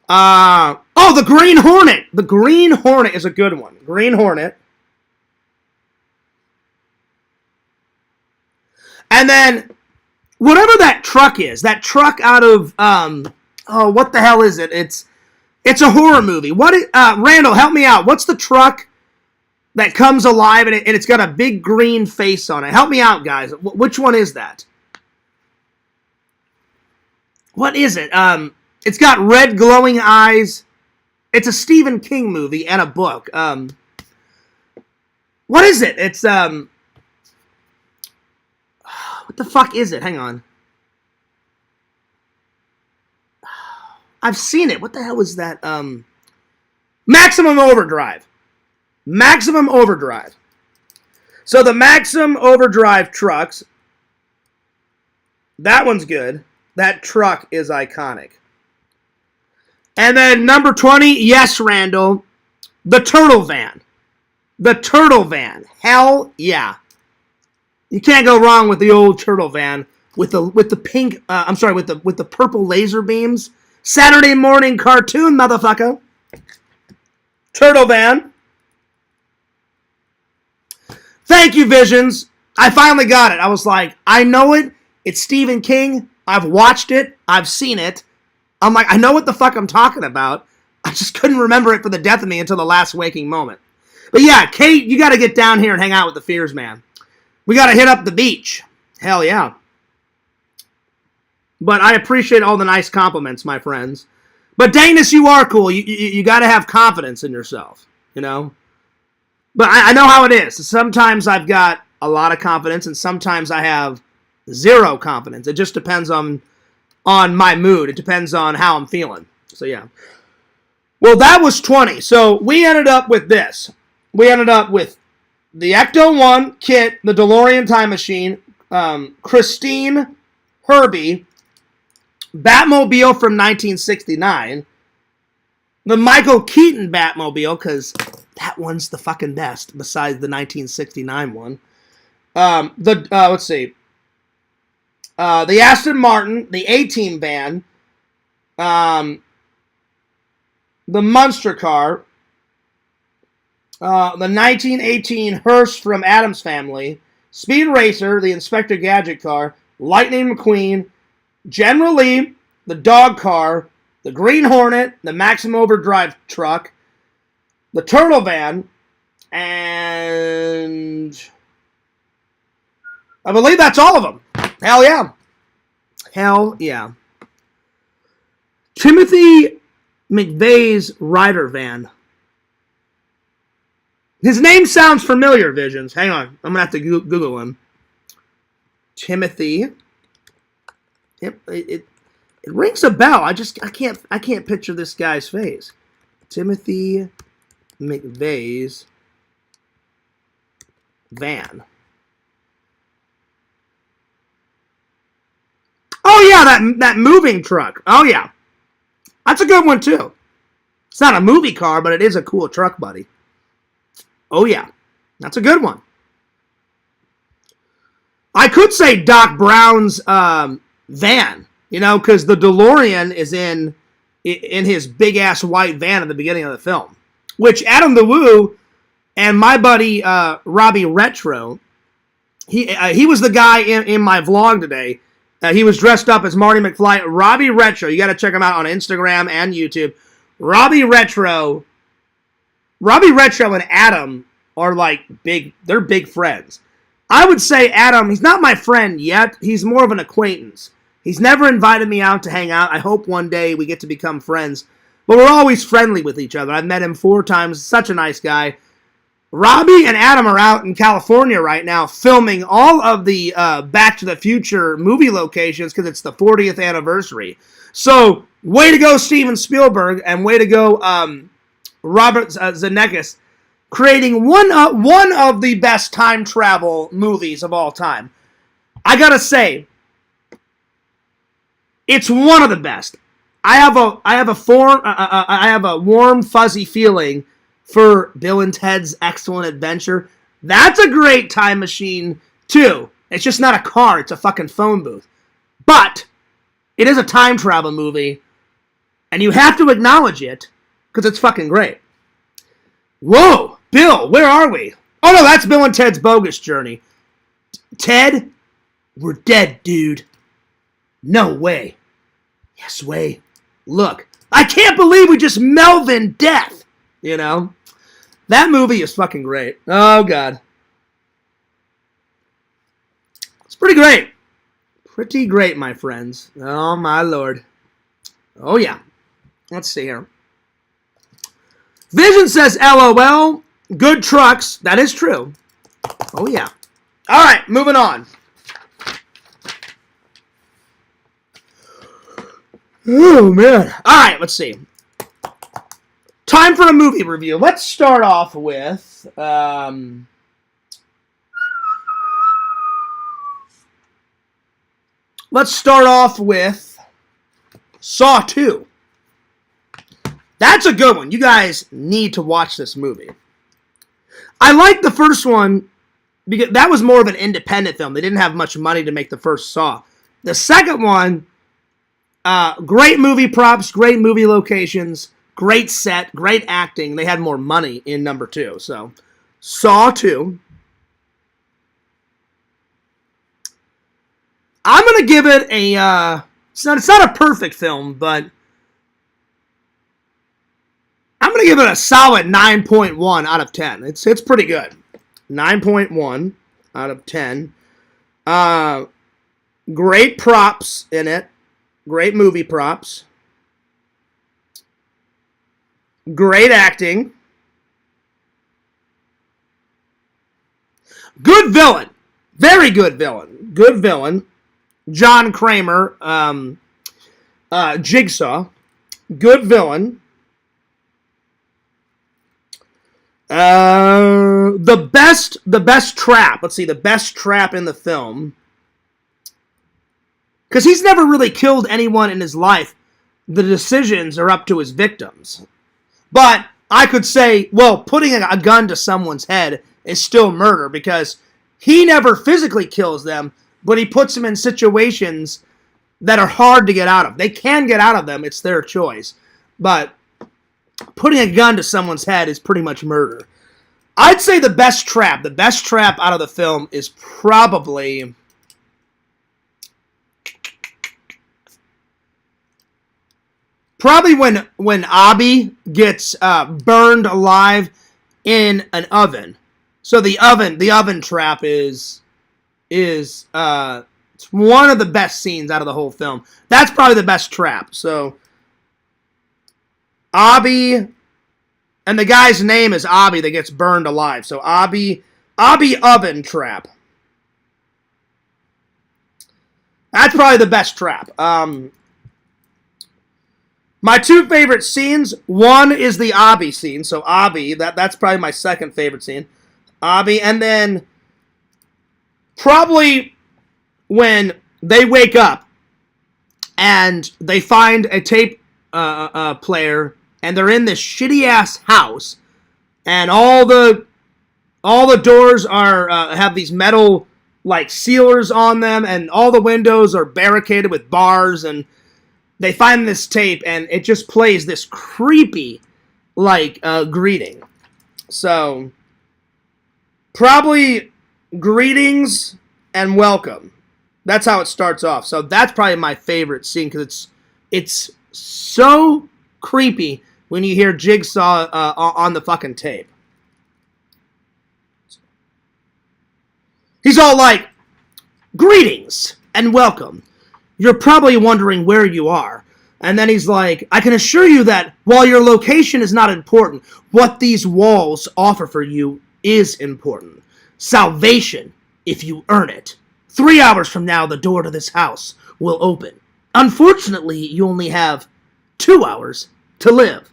A: The Green Hornet. The Green Hornet is a good one. Green Hornet. And then whatever that truck is, that truck out of what the hell is it? It's a horror movie. Randall, help me out. What's the truck that comes alive and it's got a big green face on it? Help me out, guys. Which one is that? What is it? It's got red glowing eyes. It's a Stephen King movie and a book. What is it? It's what the fuck is it? Hang on. I've seen it. What the hell is that? Maximum Overdrive. Maximum Overdrive. So the Maximum Overdrive trucks, that one's good. That truck is iconic. And then number 20, yes, Randall, the Turtle Van. The Turtle Van. Hell yeah. You can't go wrong with the old Turtle Van with the pink, with the purple laser beams. Saturday morning cartoon, motherfucker. Turtle Van. Thank you, Visions. I finally got it. I was like, I know it. It's Stephen King. I've watched it. I've seen it. I'm like, I know what the fuck I'm talking about. I just couldn't remember it for the death of me until the last waking moment. But yeah, Kate, you got to get down here and hang out with the Fears, man. We got to hit up the beach. Hell yeah. But I appreciate all the nice compliments, my friends. But Danis, you are cool. You got to have confidence in yourself, you know? But I know how it is. Sometimes I've got a lot of confidence, and sometimes I have zero confidence. It just depends on my mood. It depends on how I'm feeling. So, yeah. Well, that was 20. So, we ended up with this. We ended up with the Ecto-1, Kit, the DeLorean Time Machine, Christine, Herbie, Batmobile from 1969, the Michael Keaton Batmobile, because that one's the fucking best, besides the 1969 one. Let's see. The Aston Martin, the A-Team van, the Munster car, the 1918 Hearse from Addams Family, Speed Racer, the Inspector Gadget car, Lightning McQueen, General Lee, the dog car, the Green Hornet, the Maximum Overdrive truck, the Turtle Van, and I believe that's all of them. Hell yeah. Hell yeah. Timothy McVeigh's Rider Van. His name sounds familiar, Visions. Hang on. I'm going to have to Google him. Timothy. It rings a bell. I can't picture this guy's face. Timothy McVeigh's van. Oh yeah, that moving truck. Oh yeah. That's a good one too. It's not a movie car, but it is a cool truck, buddy. Oh yeah. That's a good one. I could say Doc Brown's van, you know, because the DeLorean is in his big-ass white van at the beginning of the film, which Adam the Woo and my buddy Robbie Retro, he was the guy in my vlog today. He was dressed up as Marty McFly. Robbie Retro, you got to check him out on Instagram and YouTube. Robbie Retro and Adam are like they're big friends. I would say Adam, he's not my friend yet. He's more of an acquaintance. He's never invited me out to hang out. I hope one day we get to become friends. But we're always friendly with each other. I've met him 4 times. Such a nice guy. Robbie and Adam are out in California right now filming all of the Back to the Future movie locations because it's the 40th anniversary. So, way to go, Steven Spielberg, and way to go, Robert Zemeckis, creating one of the best time travel movies of all time. I gotta say, it's one of the best. I have a warm, fuzzy feeling for Bill and Ted's Excellent Adventure. That's a great time machine, too. It's just not a car, it's a fucking phone booth. But it is a time travel movie, and you have to acknowledge it, because it's fucking great. Whoa, Bill, where are we? Oh no, that's Bill and Ted's Bogus Journey. Ted, We're dead, dude. No way. Yes way. Look, I can't believe we just Melvin death. You know? That movie is fucking great. Oh, God. It's pretty great. Pretty great, my friends. Oh, my Lord. Oh, yeah. Let's see here. Vision says, LOL. Good trucks. That is true. Oh, yeah. All right, moving on. Oh, man. All right, let's see. Time for a movie review. Let's start off with... let's start off with Saw 2. That's a good one. You guys need to watch this movie. I like the first one because that was more of an independent film. They didn't have much money to make the first Saw. The second one, great movie props, great movie locations, great set, great acting. They had more money in number 2. So, Saw 2. I'm going to give it a... it's not a perfect film, but... I'm going to give it a solid 9.1 out of 10. It's pretty good. 9.1 out of 10. Great props in it. Great movie props. Great acting. Good villain. Very good villain. Good villain. John Kramer. Jigsaw. Good villain. The best trap. Let's see, the best trap in the film. Because he's never really killed anyone in his life. The decisions are up to his victims. But I could say, well, putting a gun to someone's head is still murder because he never physically kills them, but he puts them in situations that are hard to get out of. They can get out of them. It's their choice. But putting a gun to someone's head is pretty much murder. I'd say the best trap out of the film is probably... when Abby gets burned alive in an oven. So the oven trap is it's one of the best scenes out of the whole film. That's probably the best trap. So Abby, and the guy's name is Abby that gets burned alive. So Abby oven trap. That's probably the best trap. My two favorite scenes, one is the Abby scene. So Abby, that's probably my second favorite scene. Abby, and then probably when they wake up and they find a tape player and they're in this shitty ass house and all the doors are have these metal like sealers on them and all the windows are barricaded with bars, and they find this tape and it just plays this creepy like greeting. So probably greetings and welcome. That's how it starts off. So that's probably my favorite scene because it's so creepy when you hear Jigsaw on the fucking tape. He's all like, greetings and welcome. You're probably wondering where you are. And then he's like, I can assure you that while your location is not important, what these walls offer for you is important. Salvation, if you earn it. 3 hours from now, the door to this house will open. Unfortunately, you only have 2 hours to live.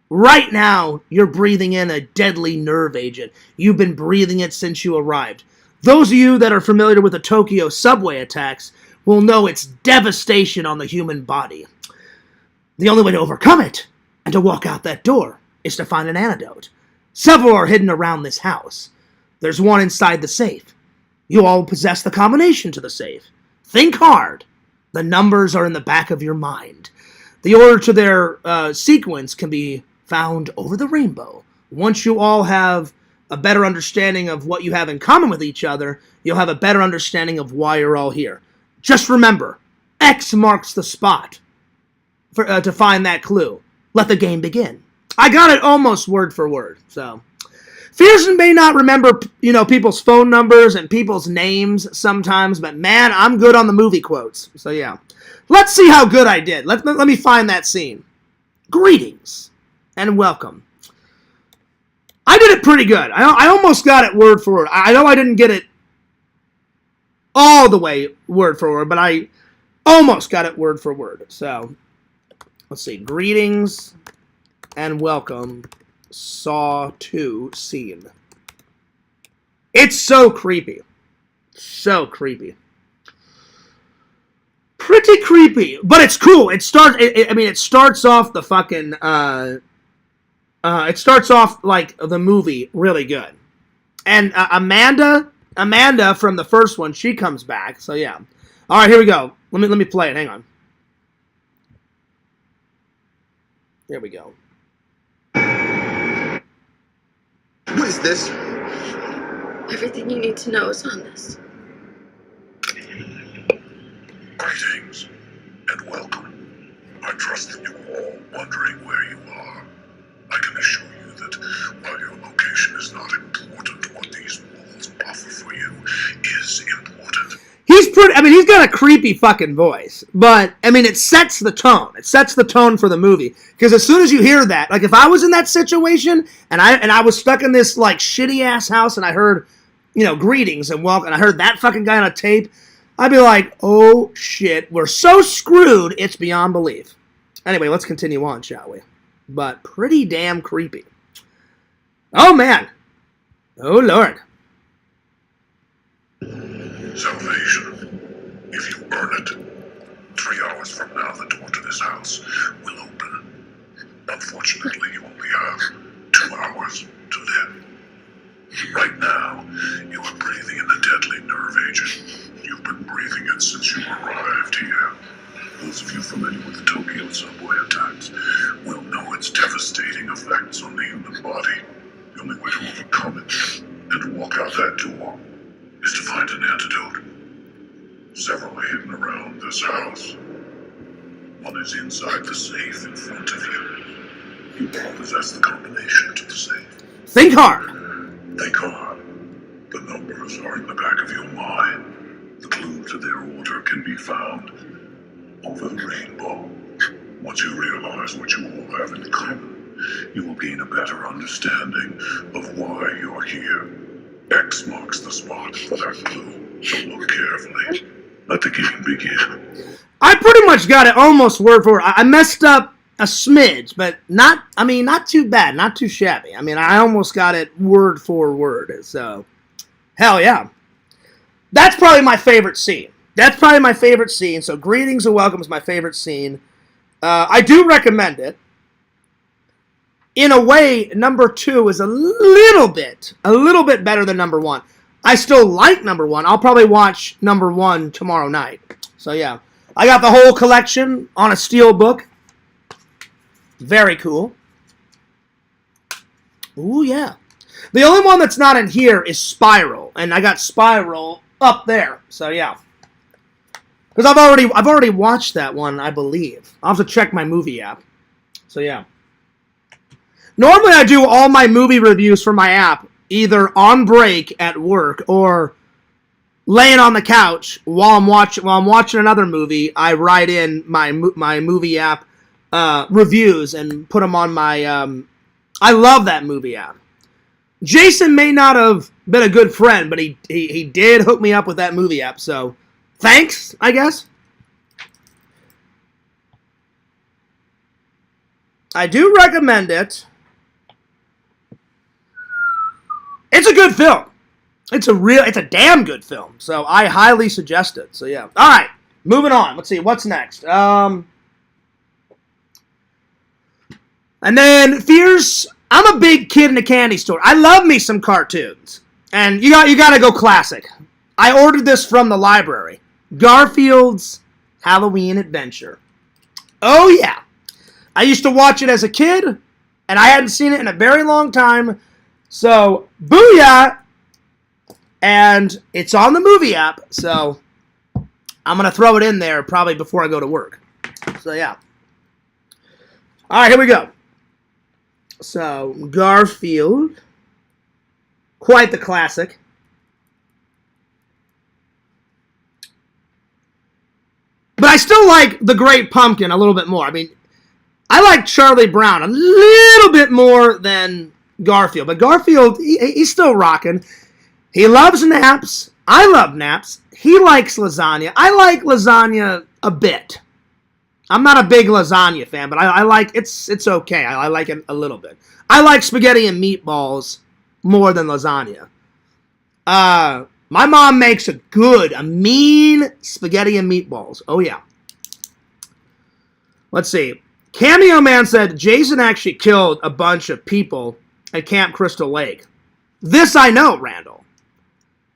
A: Right now, you're breathing in a deadly nerve agent. You've been breathing it since you arrived. Those of you that are familiar with the Tokyo subway attacks will know its devastation on the human body. The only way to overcome it and to walk out that door is to find an antidote. Several are hidden around this house. There's one inside the safe. You all possess the combination to the safe. Think hard. The numbers are in the back of your mind. The order to their sequence can be found over the rainbow. Once you all have a better understanding of what you have in common with each other, you'll have a better understanding of why you're all here. Just remember, X marks the spot to find that clue. Let the game begin. I got it almost word for word. So, Fears may not remember, people's phone numbers and people's names sometimes, but man, I'm good on the movie quotes. So yeah, let's see how good I did. Let me find that scene. Greetings and welcome. I did it pretty good. I almost got it word for word. I know I didn't get it all the way word for word, but I almost got it word for word. So, let's see. Greetings and welcome. Saw 2 scene. It's so creepy. So creepy. Pretty creepy, but it's cool. It starts off the fucking it starts off like the movie really good. And Amanda from the first one, she comes back. So yeah. All right, here we go. Let me play it. Hang on. Here we go.
G: What is this?
H: Everything you need to know is on this.
I: Greetings and welcome. I trust that you're all wondering where you are. I can assure you that while your location is not important, what these walls offer for you is important.
A: He's got a creepy fucking voice, but, it sets the tone. It sets the tone for the movie. Because as soon as you hear that, like, if I was in that situation, and I was stuck in this, like, shitty-ass house, and I heard, greetings and welcome, and I heard that fucking guy on a tape, I'd be like, oh, shit, we're so screwed, it's beyond belief. Anyway, let's continue on, shall we? But pretty damn creepy. Oh, man. Oh, Lord.
I: Salvation. If you earn it, 3 hours from now, the door to this house will open. Unfortunately, you only have 2 hours to live. Right now, you are breathing in the deadly nerve agent. You've been breathing it since you arrived here. Those of you familiar with the Tokyo subway attacks will know its devastating effects on the human body. The only way to overcome it and to walk out that door is to find an antidote. Several are hidden around this house. One is inside the safe in front of you. You all possess the combination to the safe.
A: Think hard.
I: Think hard. The numbers are in the back of your mind. The clue to their order can be found over the rainbow. Once you realize what you all have in common, you will gain a better understanding of why you're here. X marks the spot for that clue, so look carefully. Let the game begin.
A: I pretty much got it almost word for word. I messed up a smidge, but not too bad, not too shabby. I almost got it word for word, so hell yeah. That's probably my favorite scene. So Greetings and Welcome is my favorite scene. I do recommend it. In a way, number 2 is a little bit better than number 1. I still like number 1. I'll probably watch number 1 tomorrow night. So yeah, I got the whole collection on a steel book. Very cool. Ooh yeah. The only one that's not in here is Spiral, and I got Spiral up there. So yeah. Because I've already watched that one, I believe. I'll have to check my movie app. So yeah. Normally I do all my movie reviews for my app either on break at work or laying on the couch while I'm watching another movie. I write in my movie app reviews and put them on my I love that movie app. Jason may not have been a good friend, but he did hook me up with that movie app, so thanks, I guess. I do recommend it. It's a good film. It's a damn good film. So I highly suggest it. So yeah. All right, moving on. Let's see what's next. And then Fears. I'm a big kid in a candy store. I love me some cartoons, and you got to go classic. I ordered this from the library. Garfield's Halloween Adventure. Oh yeah, I used to watch it as a kid, and I hadn't seen it in a very long time. So, Booyah! And it's on the movie app, so I'm going to throw it in there probably before I go to work. So, yeah. All right, here we go. So, Garfield. Quite the classic. But I still like The Great Pumpkin a little bit more. I mean, I like Charlie Brown a little bit more than Garfield. But Garfield, he's still rocking. He loves naps. I love naps. He likes lasagna. I like lasagna a bit. I'm not a big lasagna fan, but I like it's okay. I like it a little bit. I like spaghetti and meatballs more than lasagna. My mom makes a mean spaghetti and meatballs. Oh, yeah. Let's see. Cameo Man said Jason actually killed a bunch of people at Camp Crystal Lake. This I know, Randall.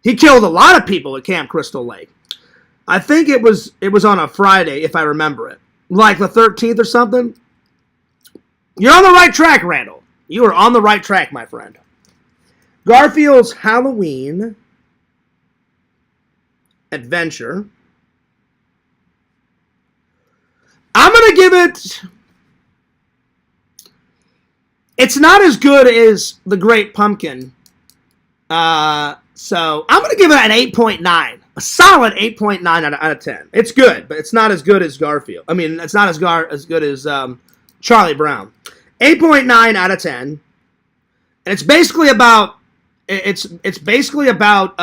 A: He killed a lot of people at Camp Crystal Lake. I think it was on a Friday, if I remember it. Like the 13th or something. You're on the right track, Randall. You are on the right track, my friend. Garfield's Halloween Adventure. I'm going to give it... It's not as good as The Great Pumpkin. So I'm going to give it an 8.9. A solid 8.9 out of 10. It's good, but it's not as good as Garfield. I mean, it's not as good as Charlie Brown. 8.9 out of 10. And it's basically about... It's basically about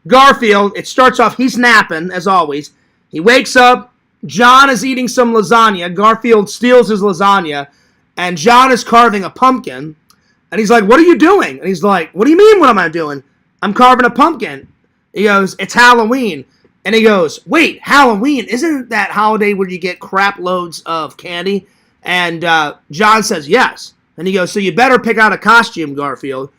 A: Garfield. It starts off, he's napping, as always. He wakes up. John is eating some lasagna. Garfield steals his lasagna. And John is carving a pumpkin. And he's like, what are you doing? And he's like, what do you mean, what am I doing? I'm carving a pumpkin. He goes, it's Halloween. And he goes, wait, Halloween? Isn't that holiday where you get crap loads of candy? And John says, yes. And he goes, so you better pick out a costume, Garfield.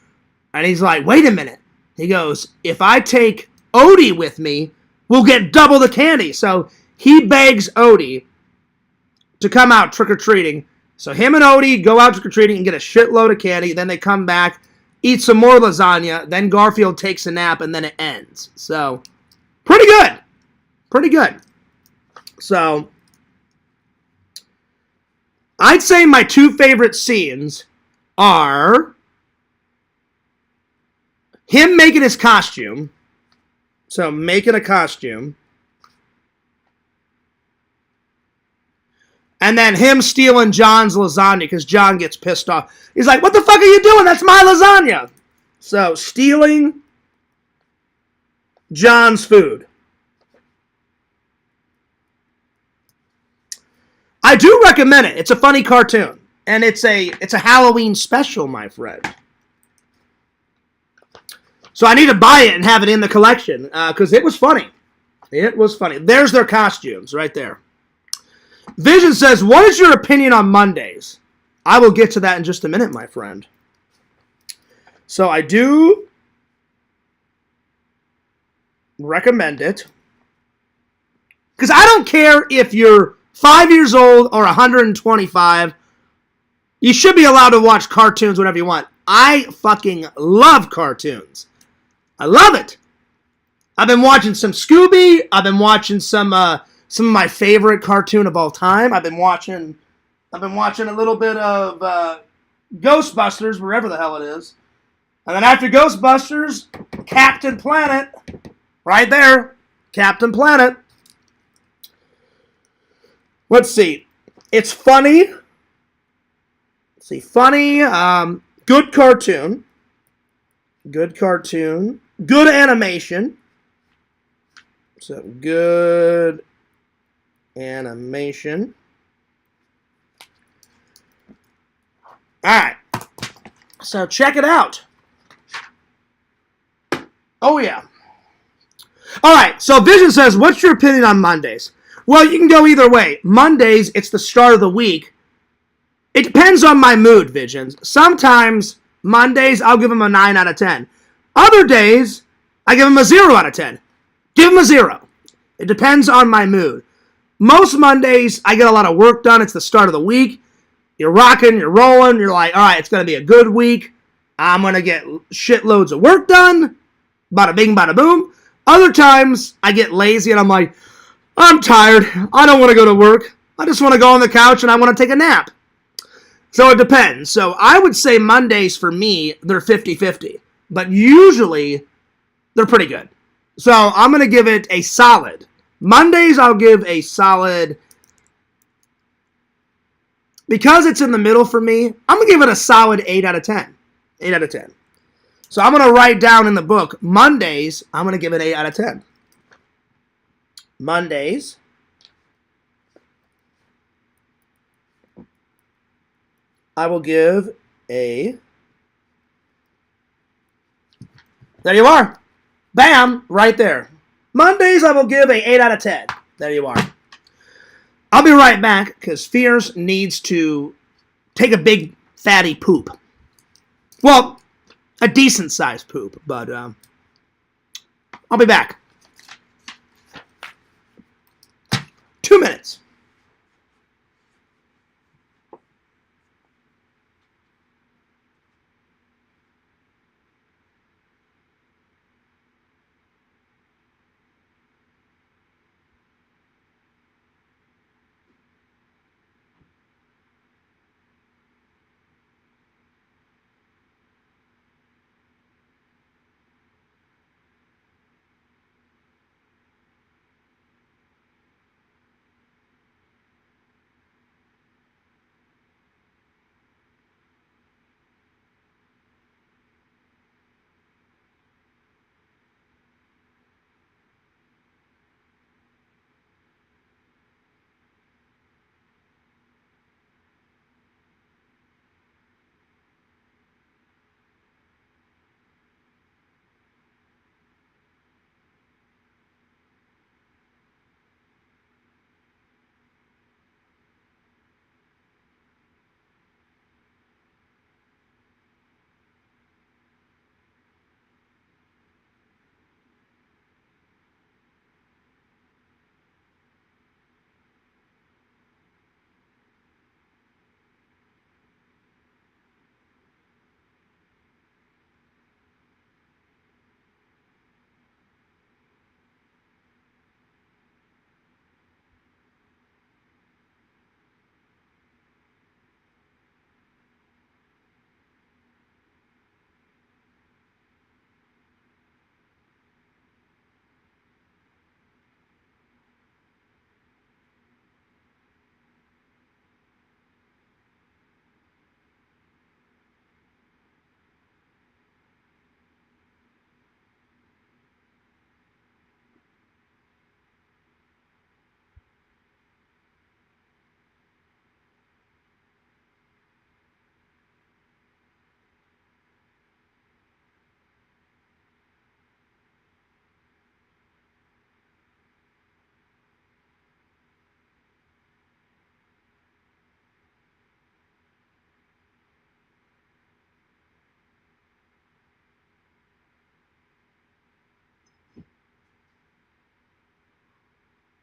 A: And he's like, wait a minute. He goes, if I take Odie with me, we'll get double the candy. So he begs Odie to come out trick-or-treating. So him and Odie go out trick-or-treating and get a shitload of candy. Then they come back, eat some more lasagna. Then Garfield takes a nap, and then it ends. So, pretty good. Pretty good. So, I'd say my two favorite scenes are him making his costume. So, making a costume. And then him stealing John's lasagna because John gets pissed off. He's like, what the fuck are you doing? That's my lasagna. So, stealing John's food. I do recommend it. It's a funny cartoon. And it's a Halloween special, my friend. So I need to buy it and have it in the collection because it was funny. It was funny. There's their costumes right there. Vision says, what is your opinion on Mondays? I will get to that in just a minute, my friend. So I do recommend it. Because I don't care if you're 5 years old or 125. You should be allowed to watch cartoons whenever you want. I fucking love cartoons. I love it. I've been watching some Scooby. I've been watching some of my favorite cartoon of all time. I've been watching a little bit of Ghostbusters, wherever the hell it is. And then after Ghostbusters, Captain Planet. Right there. Captain Planet. Let's see. It's funny. Let's see. Funny. Good cartoon. Good cartoon. Good animation. So, good animation. Alright. So, check it out. Oh, yeah. Alright, so Vision says, what's your opinion on Mondays? Well, you can go either way. Mondays, it's the start of the week. It depends on my mood, Visions. Sometimes, Mondays, I'll give them a 9 out of 10. Other days, I give them a 0 out of 10. Give them a 0. It depends on my mood. Most Mondays, I get a lot of work done. It's the start of the week. You're rocking, you're rolling. You're like, all right, it's going to be a good week. I'm going to get shitloads of work done. Bada bing, bada boom. Other times, I get lazy and I'm like, I'm tired. I don't want to go to work. I just want to go on the couch and I want to take a nap. So it depends. So I would say Mondays for me, they're 50-50. But usually, they're pretty good. So I'm going to give it a solid. Mondays, I'll give a solid. Because it's in the middle for me, I'm going to give it a solid 8 out of 10. 8 out of 10. So I'm going to write down in the book, Mondays, I'm going to give it 8 out of 10. Mondays. I will give a... There you are. Bam! Right there. Mondays, I will give a 8 out of 10. There you are. I'll be right back, because Fierce needs to take a big, fatty poop. Well, a decent-sized poop, but I'll be back. 2 minutes.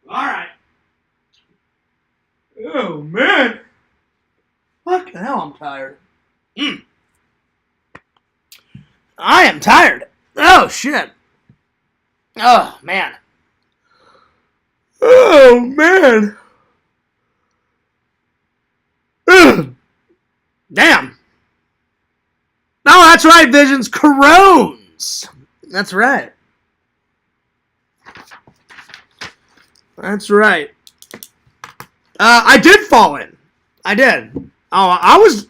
A: All right. Oh, man. Fucking hell, I'm tired. I am tired. Oh, shit. Oh, man. Oh, man. Ugh. Damn. No, that's right, Visions. Corones. That's right. That's right. I did fall in. I did. Oh, I was...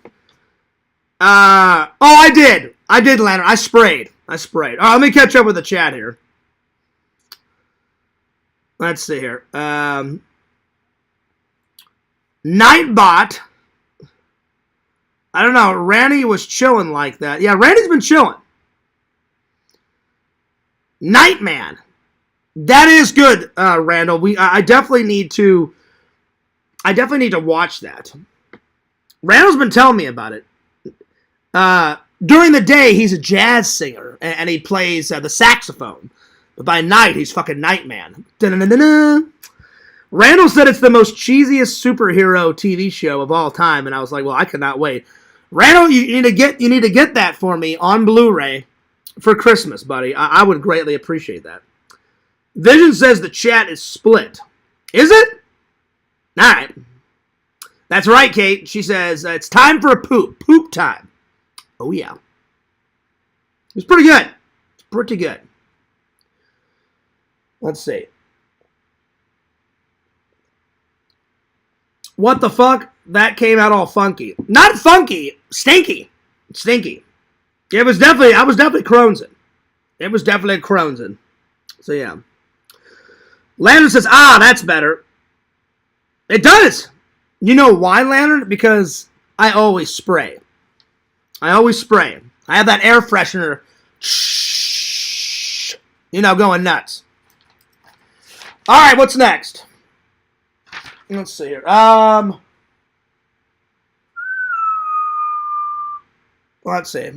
A: I did. I did, Leonard. I sprayed. All right, let me catch up with the chat here. Let's see here. Nightbot. I don't know. Randy was chilling like that. Yeah, Randy's been chilling. Nightman. That is good, Randall. I definitely need to watch that. Randall's been telling me about it. During the day, he's a jazz singer, and he plays the saxophone. But by night, he's fucking Nightman. Da-da-da-da-da. Randall said it's the most cheesiest superhero TV show of all time, and I was like, well, I cannot wait. Randall, you need to get that for me on Blu-ray for Christmas, buddy. I would greatly appreciate that. Vision says the chat is split. Is it? All right. That's right, Kate. She says it's time for a poop. Poop time. Oh yeah. It's pretty good. It's pretty good. Let's see. What the fuck? That came out all funky. Not funky. Stinky. Stinky. I was definitely Cronzen. It was definitely Cronzen. So yeah. Landon says, that's better. It does. You know why, Landon? Because I always spray. I have that air freshener, going nuts. All right, what's next? Let's see here. Let's see.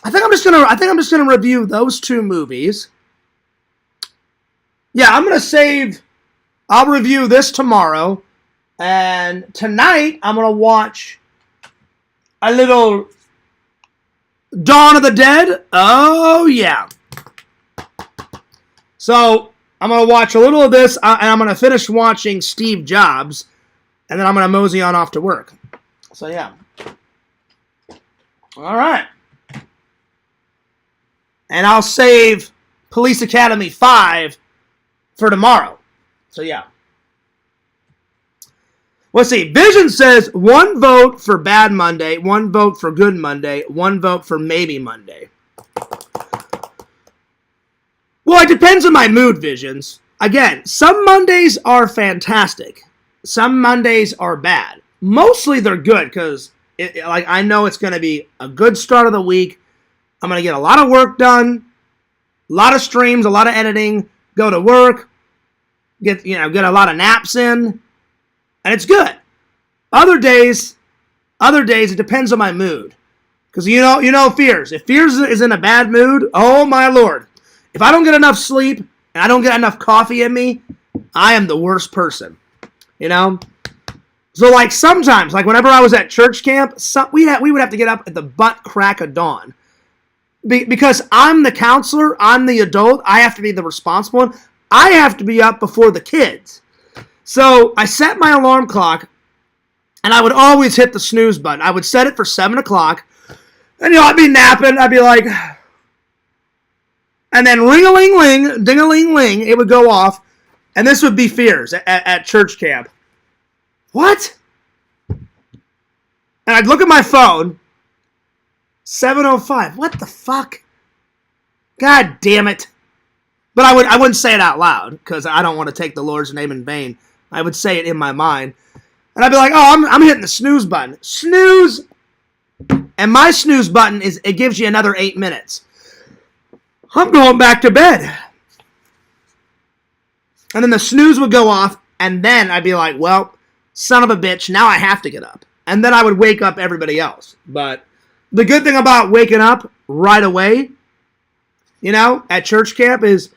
A: I think I'm just gonna review those two movies. Yeah, I'll review this tomorrow, and tonight I'm gonna watch a little Dawn of the Dead. Oh yeah. So I'm gonna watch a little of this, and I'm gonna finish watching Steve Jobs, and then I'm gonna mosey on off to work. So yeah. All right. And I'll save Police Academy 5 for tomorrow. So yeah. Let's see. Vision says 1 vote for Bad Monday, 1 vote for Good Monday, 1 vote for Maybe Monday. Well, it depends on my mood, Visions. Again, some Mondays are fantastic. Some Mondays are bad. Mostly they're good because I know it's going to be a good start of the week. I'm going to get a lot of work done, a lot of streams, a lot of editing, go to work, get a lot of naps in, and it's good. Other days it depends on my mood. Because Fears. If Fears is in a bad mood, oh my lord. If I don't get enough sleep and I don't get enough coffee in me, I am the worst person. So sometimes, whenever I was at church camp, we would have to get up at the butt crack of dawn. Because I'm the counselor, I'm the adult, I have to be the responsible one. I have to be up before the kids. So I set my alarm clock, and I would always hit the snooze button. I would set it for 7 o'clock, and I'd be napping, I'd be like, and then ring-a-ling-ling, ding-a-ling-ling, it would go off, and this would be Fears at church camp. What? And I'd look at my phone, 7:05. What the fuck? God damn it. But I wouldn't say it out loud because I don't want to take the Lord's name in vain. I would say it in my mind. And I'd be like, I'm hitting the snooze button. Snooze. And my snooze button it gives you another 8 minutes. I'm going back to bed. And then the snooze would go off, and then I'd be like, well, son of a bitch, now I have to get up. And then I would wake up everybody else. But the good thing about waking up right away, at church camp is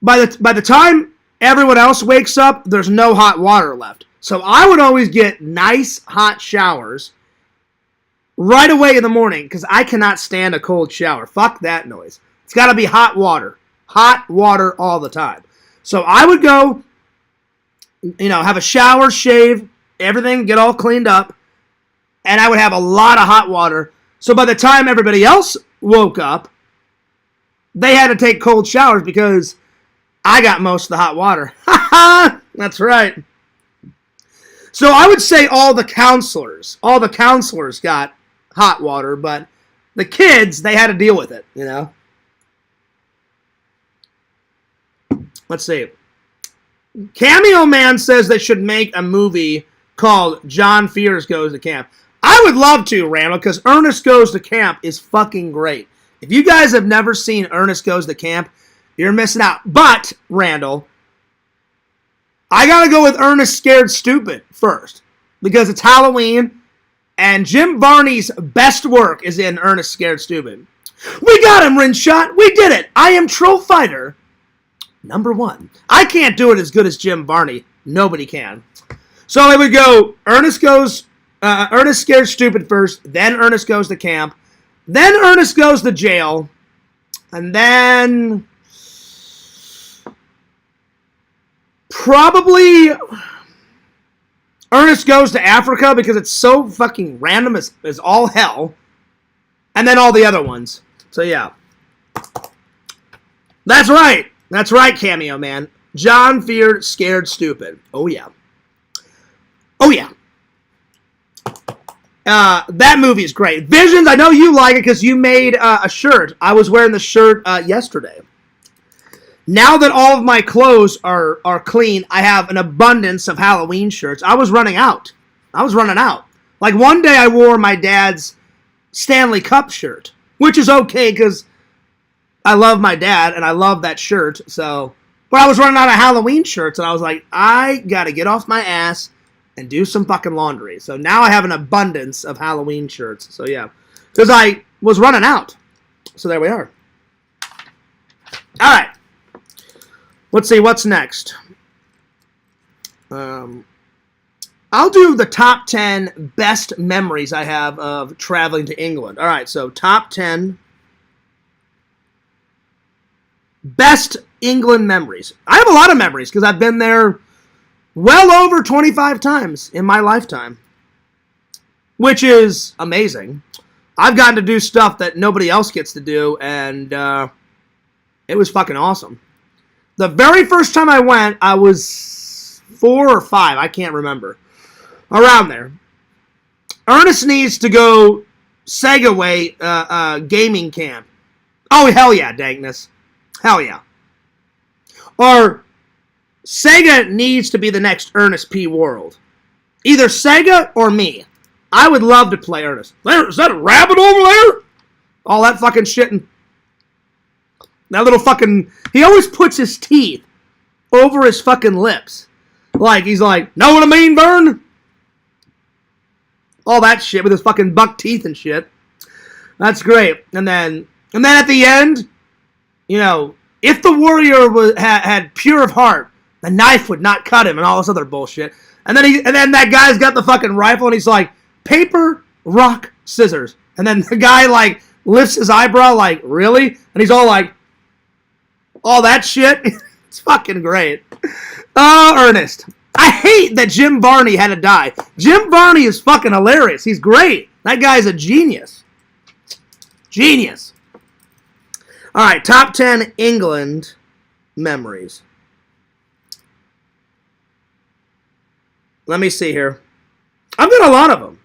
A: by the time everyone else wakes up, there's no hot water left. So I would always get nice hot showers right away in the morning because I cannot stand a cold shower. Fuck that noise. It's got to be hot water. Hot water all the time. So I would go, have a shower, shave, everything, get all cleaned up, and I would have a lot of hot water. So by the time everybody else woke up, they had to take cold showers because I got most of the hot water. Ha ha! That's right. So I would say all the counselors got hot water, but the kids, they had to deal with it, Let's see. Cameo Man says they should make a movie called John Fears Goes to Camp. I would love to, Randall, because Ernest Goes to Camp is fucking great. If you guys have never seen Ernest Goes to Camp, you're missing out. But, Randall, I gotta go with Ernest Scared Stupid first. Because it's Halloween, and Jim Varney's best work is in Ernest Scared Stupid. We got him, Rinshot! We did it! I am Troll Fighter #1. I can't do it as good as Jim Varney. Nobody can. So it would go Ernest Goes Ernest Scared Stupid first, then Ernest Goes to Camp, then Ernest Goes to Jail, and then probably Ernest Goes to Africa because it's so fucking random as all hell, and then all the other ones. So yeah. That's right. That's right, Cameo Man. John Feared Scared Stupid. Oh yeah. Oh yeah. That movie is great. Visions, I know you like it because you made a shirt. I was wearing the shirt yesterday. Now that all of my clothes are clean, I have an abundance of Halloween shirts. I was running out. Like one day I wore my dad's Stanley Cup shirt, which is okay because I love my dad and I love that shirt. So, but I was running out of Halloween shirts and I was like, I gotta get off my ass and do some fucking laundry. So now I have an abundance of Halloween shirts. So yeah, because I was running out. So there we are. All right. Let's see what's next. I'll do the top 10 best memories I have of traveling to England. All right, so top 10 best England memories. I have a lot of memories because I've been there well over 25 times in my lifetime, which is amazing. I've gotten to do stuff that nobody else gets to do, and it was fucking awesome. The very first time I went, I was 4 or 5. I can't remember. Around there. Ernest needs to go Segway gaming camp. Oh, hell yeah, Dankness. Hell yeah. Or Sega needs to be the next Ernest P. World. Either Sega or me. I would love to play Ernest. Is that a rabbit over there? All that fucking shit. And that little fucking... He always puts his teeth over his fucking lips. Like, he's like, know what I mean, Vern? All that shit with his fucking buck teeth and shit. That's great. And then at the end, you know, if the warrior had pure of heart, the knife would not cut him and all this other bullshit. And then that guy's got the fucking rifle and he's like, paper, rock, scissors. And then the guy like lifts his eyebrow like, really? And he's all like, all that shit. It's fucking great. Ernest. I hate that Jim Varney had to die. Jim Varney is fucking hilarious. He's great. That guy's a genius. Genius. All right, top 10 England memories. Let me see here. I've got a lot of them.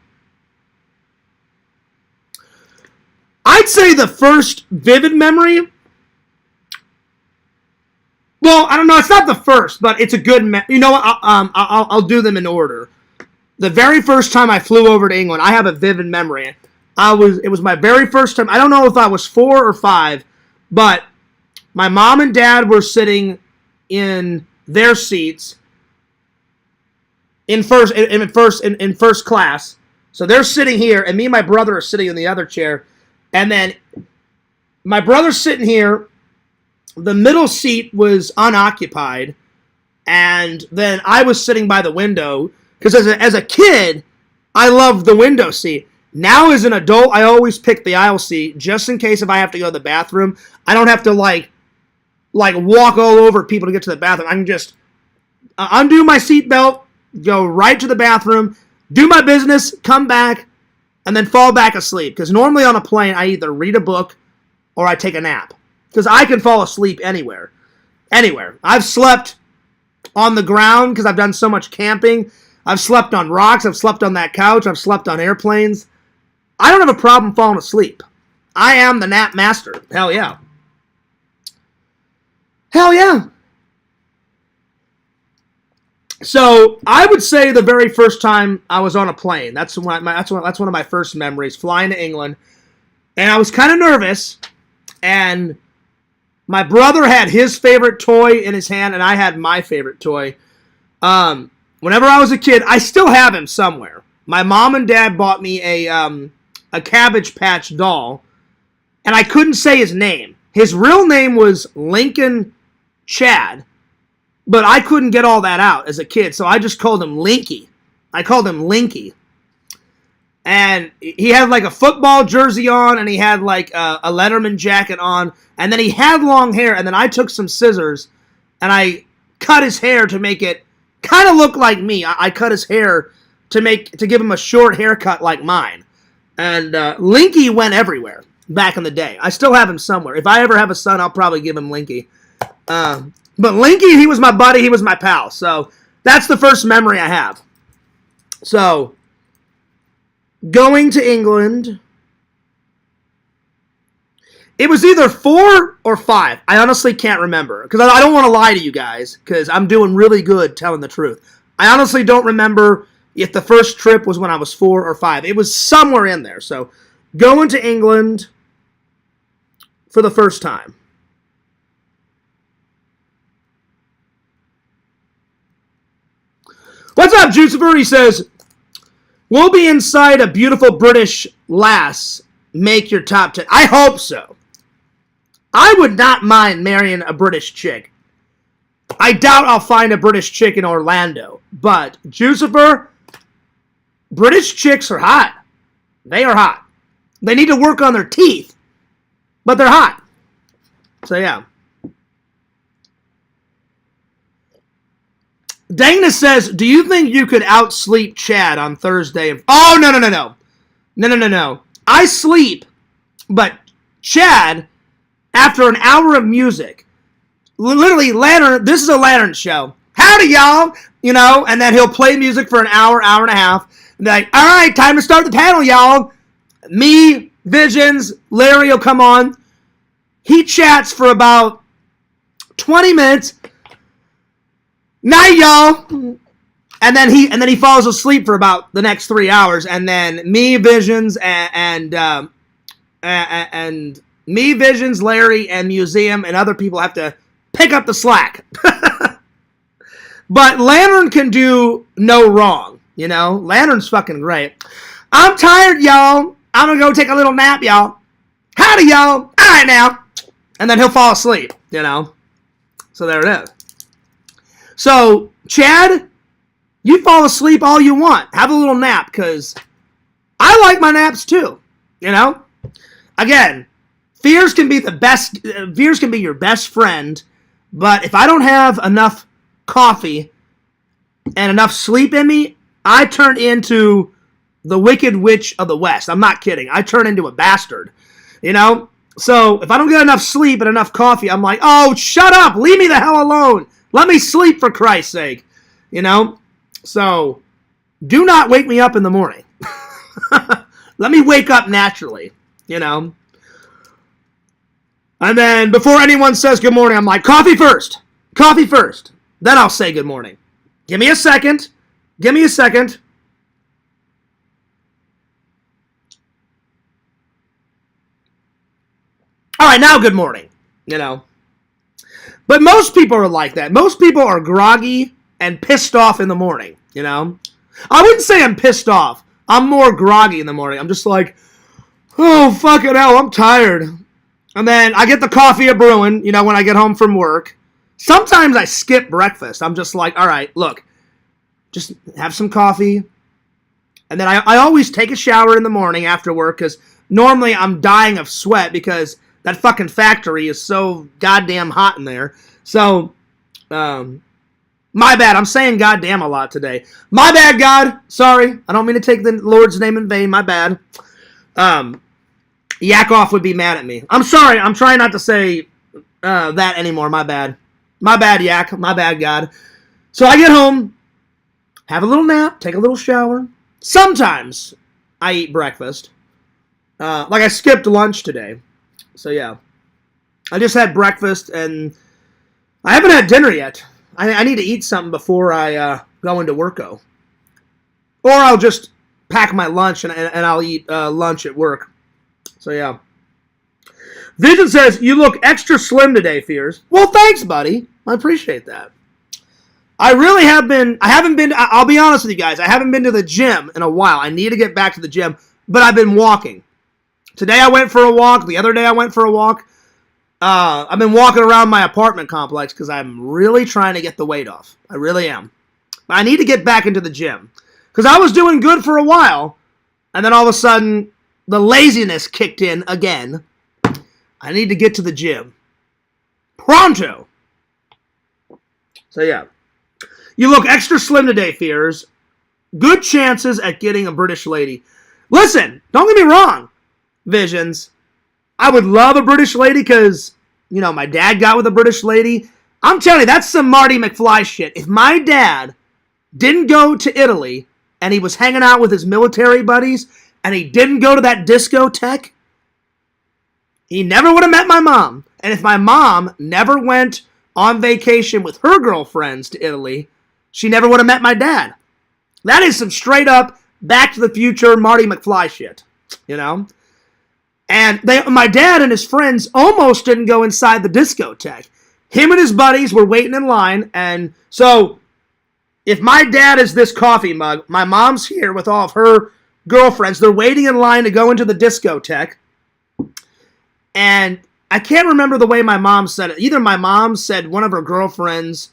A: I'd say the first vivid memory... Well, I don't know. It's not the first, but it's a good... You know what? I'll do them in order. The very first time I flew over to England, I have a vivid memory. It was my very first time. I don't know if I was 4 or 5, but my mom and dad were sitting in their seats in first class. So they're sitting here, and me and my brother are sitting in the other chair. And then my brother's sitting here. The middle seat was unoccupied, and then I was sitting by the window, because as a kid, I loved the window seat. Now as an adult, I always pick the aisle seat, just in case if I have to go to the bathroom, I don't have to like walk all over people to get to the bathroom. I can just undo my seatbelt, go right to the bathroom, do my business, come back, and then fall back asleep. Because normally on a plane, I either read a book or I take a nap. Because I can fall asleep anywhere. Anywhere. I've slept on the ground because I've done so much camping. I've slept on rocks. I've slept on that couch. I've slept on airplanes. I don't have a problem falling asleep. I am the nap master. Hell yeah. Hell yeah. So I would say the very first time I was on a plane. That's one of my first memories, flying to England. And I was kind of nervous. And my brother had his favorite toy in his hand, and I had my favorite toy. Whenever I was a kid, I still have him somewhere. My mom and dad bought me a Cabbage Patch doll, and I couldn't say his name. His real name was Lincoln Chad, but I couldn't get all that out as a kid, so I just called him Linky. I called him Linky. And he had like a football jersey on, and he had like a Letterman jacket on, and then he had long hair, and then I took some scissors, and I cut his hair to make it kind of look like me. I cut his hair to give him a short haircut like mine. And Linky went everywhere back in the day. I still have him somewhere. If I ever have a son, I'll probably give him Linky. But Linky, he was my buddy, he was my pal. So that's the first memory I have. So, going to England, it was either 4 or 5. I honestly can't remember, because I don't want to lie to you guys, because I'm doing really good telling the truth. I honestly don't remember if the first trip was when I was 4 or 5. It was somewhere in there. So, going to England for the first time. What's up, Jucifer? He says, we'll be inside a beautiful British lass. Make your top 10. I hope so. I would not mind marrying a British chick. I doubt I'll find a British chick in Orlando. But, Jucifer, British chicks are hot. They are hot. They need to work on their teeth. But they're hot. So, yeah. Dana says, do you think you could outsleep Chad on Thursday? Oh, no. No. I sleep, but Chad, after an hour of music, literally Lantern, this is a Lantern show. Howdy, y'all, and then he'll play music for an hour, hour and a half. And be like, all right, time to start the panel, y'all. Me, Visions, Larry will come on. He chats for about 20 minutes. Night, y'all. And then he falls asleep for about the next 3 hours, and then me, Visions, and me, Visions, Larry, and Museum, and other people have to pick up the slack. But Lantern can do no wrong, Lantern's fucking great. I'm tired, y'all. I'm gonna go take a little nap, y'all. Howdy, y'all. All right, now. And then he'll fall asleep, So there it is. So, Chad, you fall asleep all you want. Have a little nap, because I like my naps too, Again, fears can be your best friend, but if I don't have enough coffee and enough sleep in me, I turn into the Wicked Witch of the West. I'm not kidding. I turn into a bastard, So, if I don't get enough sleep and enough coffee, I'm like, oh, shut up. Leave me the hell alone. Let me sleep, for Christ's sake, So, do not wake me up in the morning. Let me wake up naturally, And then, before anyone says good morning, I'm like, coffee first. Coffee first. Then I'll say good morning. Give me a second. All right, now good morning, But most people are like that. Most people are groggy and pissed off in the morning, I wouldn't say I'm pissed off. I'm more groggy in the morning. I'm just like, oh, fucking hell, I'm tired. And then I get the coffee a-brewing, when I get home from work. Sometimes I skip breakfast. I'm just like, all right, look, just have some coffee. And then I always take a shower in the morning after work, because normally I'm dying of sweat because that fucking factory is so goddamn hot in there. So, my bad. I'm saying goddamn a lot today. My bad, God. Sorry. I don't mean to take the Lord's name in vain. My bad. Yakoff would be mad at me. I'm sorry. I'm trying not to say that anymore. My bad. My bad, Yak. My bad, God. So I get home, have a little nap, take a little shower. Sometimes I eat breakfast. Like I skipped lunch today. So yeah. I just had breakfast, and I haven't had dinner yet. I need to eat something before I go into worko. Or I'll just pack my lunch and I'll eat lunch at work. So yeah. Vision says, you look extra slim today, Fears. Well, thanks, buddy. I appreciate that. I really have been. I'll be honest with you guys. I haven't been to the gym in a while. I need to get back to the gym. But I've been walking. Today I went for a walk. The other day I went for a walk. I've been walking around my apartment complex because I'm really trying to get the weight off. I really am. I need to get back into the gym. Because I was doing good for a while. And then all of a sudden, the laziness kicked in again. I need to get to the gym. Pronto. So yeah. You look extra slim today, Fears. Good chances at getting a British lady. Listen, don't get me wrong, Visions. I would love a British lady because, you know, my dad got with a British lady. I'm telling you, that's some Marty McFly shit. If my dad didn't go to Italy and he was hanging out with his military buddies and he didn't go to that discotheque, he never would have met my mom. And if my mom never went on vacation with her girlfriends to Italy, she never would have met my dad. That is some straight up Back to the Future Marty McFly shit, you know? And my dad and his friends almost didn't go inside the discotheque. Him and his buddies were waiting in line, and so if my dad is this coffee mug, my mom's here with all of her girlfriends. They're waiting in line to go into the discotheque. And I can't remember the way my mom said it. Either my mom said one of her girlfriends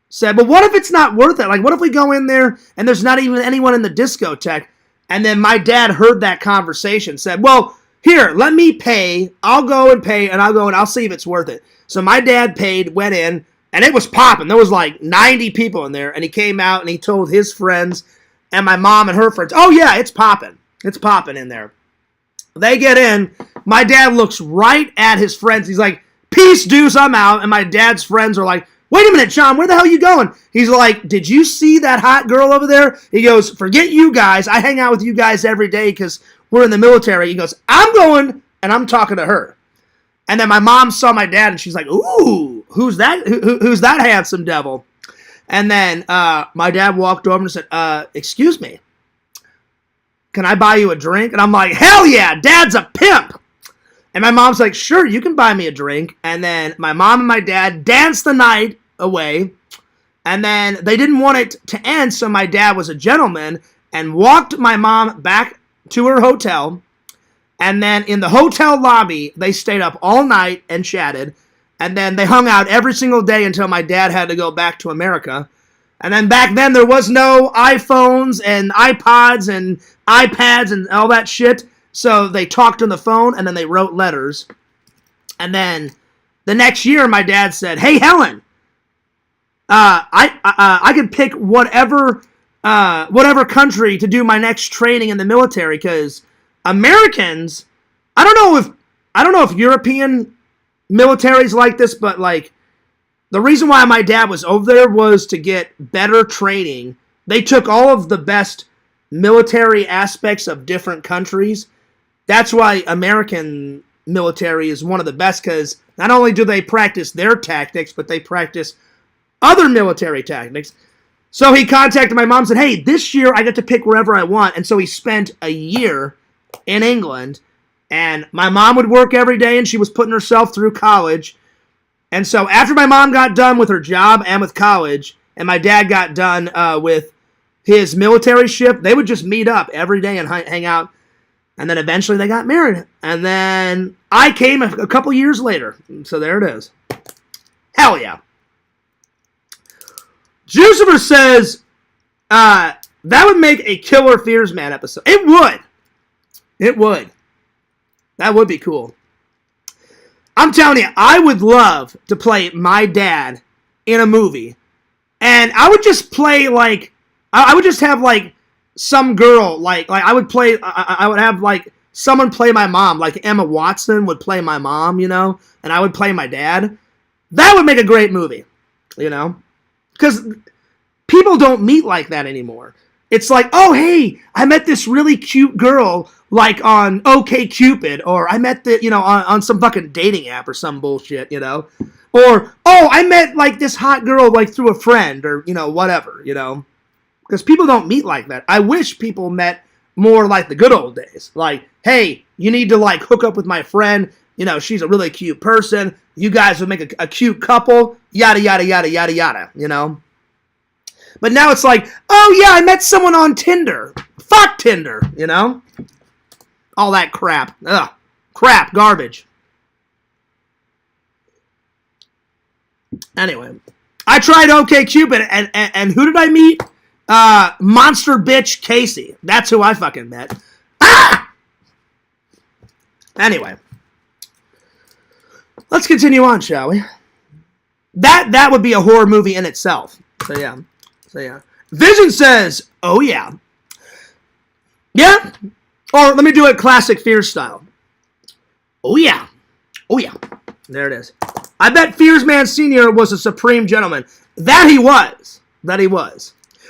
A: said, but what if it's not worth it? Like, what if we go in there and there's not even anyone in the discotheque? And then my dad heard that conversation, said, well, here, let me pay. I'll go and pay, and I'll see if it's worth it. So my dad paid, went in, and it was popping. There was like 90 people in there, and he came out and he told his friends and my mom and her friends, oh yeah, it's popping. It's popping in there. They get in. My dad looks right at his friends. He's like, peace, deuce, I'm out. And my dad's friends are like, wait a minute, John, where the hell are you going? He's like, did you see that hot girl over there? He goes, forget you guys. I hang out with you guys every day because we're in the military. He goes, I'm going, and I'm talking to her. And then my mom saw my dad, and she's like, ooh, who's that? Who's that handsome devil? And then my dad walked over and said, excuse me, can I buy you a drink? And I'm like, hell yeah, Dad's a pimp. And my mom's like, sure, you can buy me a drink. And then my mom and my dad danced the night away. And then they didn't want it to end, so my dad was a gentleman and walked my mom back to her hotel. And then in the hotel lobby, they stayed up all night and chatted. And then they hung out every single day until my dad had to go back to America. And then back then, there was no iPhones and iPods and iPads and all that shit. So they talked on the phone, and then they wrote letters. And then the next year, my dad said, hey, Helen, I could pick whatever country to do my next training in the military, because Americans, I don't know if European militaries like this, but like the reason why my dad was over there was to get better training. They took all of the best military aspects of different countries. That's why American military is one of the best, because not only do they practice their tactics, but they practice other military tactics. So he contacted my mom and said, hey, this year I get to pick wherever I want. And so he spent a year in England, and my mom would work every day, and she was putting herself through college. And so after my mom got done with her job and with college, and my dad got done with his military ship, they would just meet up every day and hang out. And then eventually they got married. And then I came a couple years later. So there it is. Hell yeah. Jucifer says, that would make a killer Fears Man episode. It would. It would. That would be cool. I'm telling you, I would love to play my dad in a movie. And I would just play like, I would just have like some girl, like I would play, I would have like someone play my mom, like Emma Watson would play my mom, you know, and I would play my dad. That would make a great movie, you know, because people don't meet like that anymore. It's like, oh, hey, I met this really cute girl, like on OkCupid, or I met the, you know, on some fucking dating app or some bullshit, you know, or, oh, I met like this hot girl, like through a friend, or, you know, whatever, you know. Because people don't meet like that. I wish people met more like the good old days. Like, hey, you need to like hook up with my friend. You know, she's a really cute person. You guys would make a cute couple. Yada, yada, yada, yada, yada, you know. But now it's like, oh yeah, I met someone on Tinder. Fuck Tinder, you know. All that crap. Ugh. Crap. Garbage. Anyway. I tried OkCupid, and who did I meet? Monster bitch Casey. That's who I fucking met. Ah! Anyway. Let's continue on, shall we? That would be a horror movie in itself. So yeah. Vision says, oh yeah. Yeah? Or let me do it classic Fears style. Oh yeah. Oh yeah. There it is. I bet Fears Man Sr. was a supreme gentleman. That he was.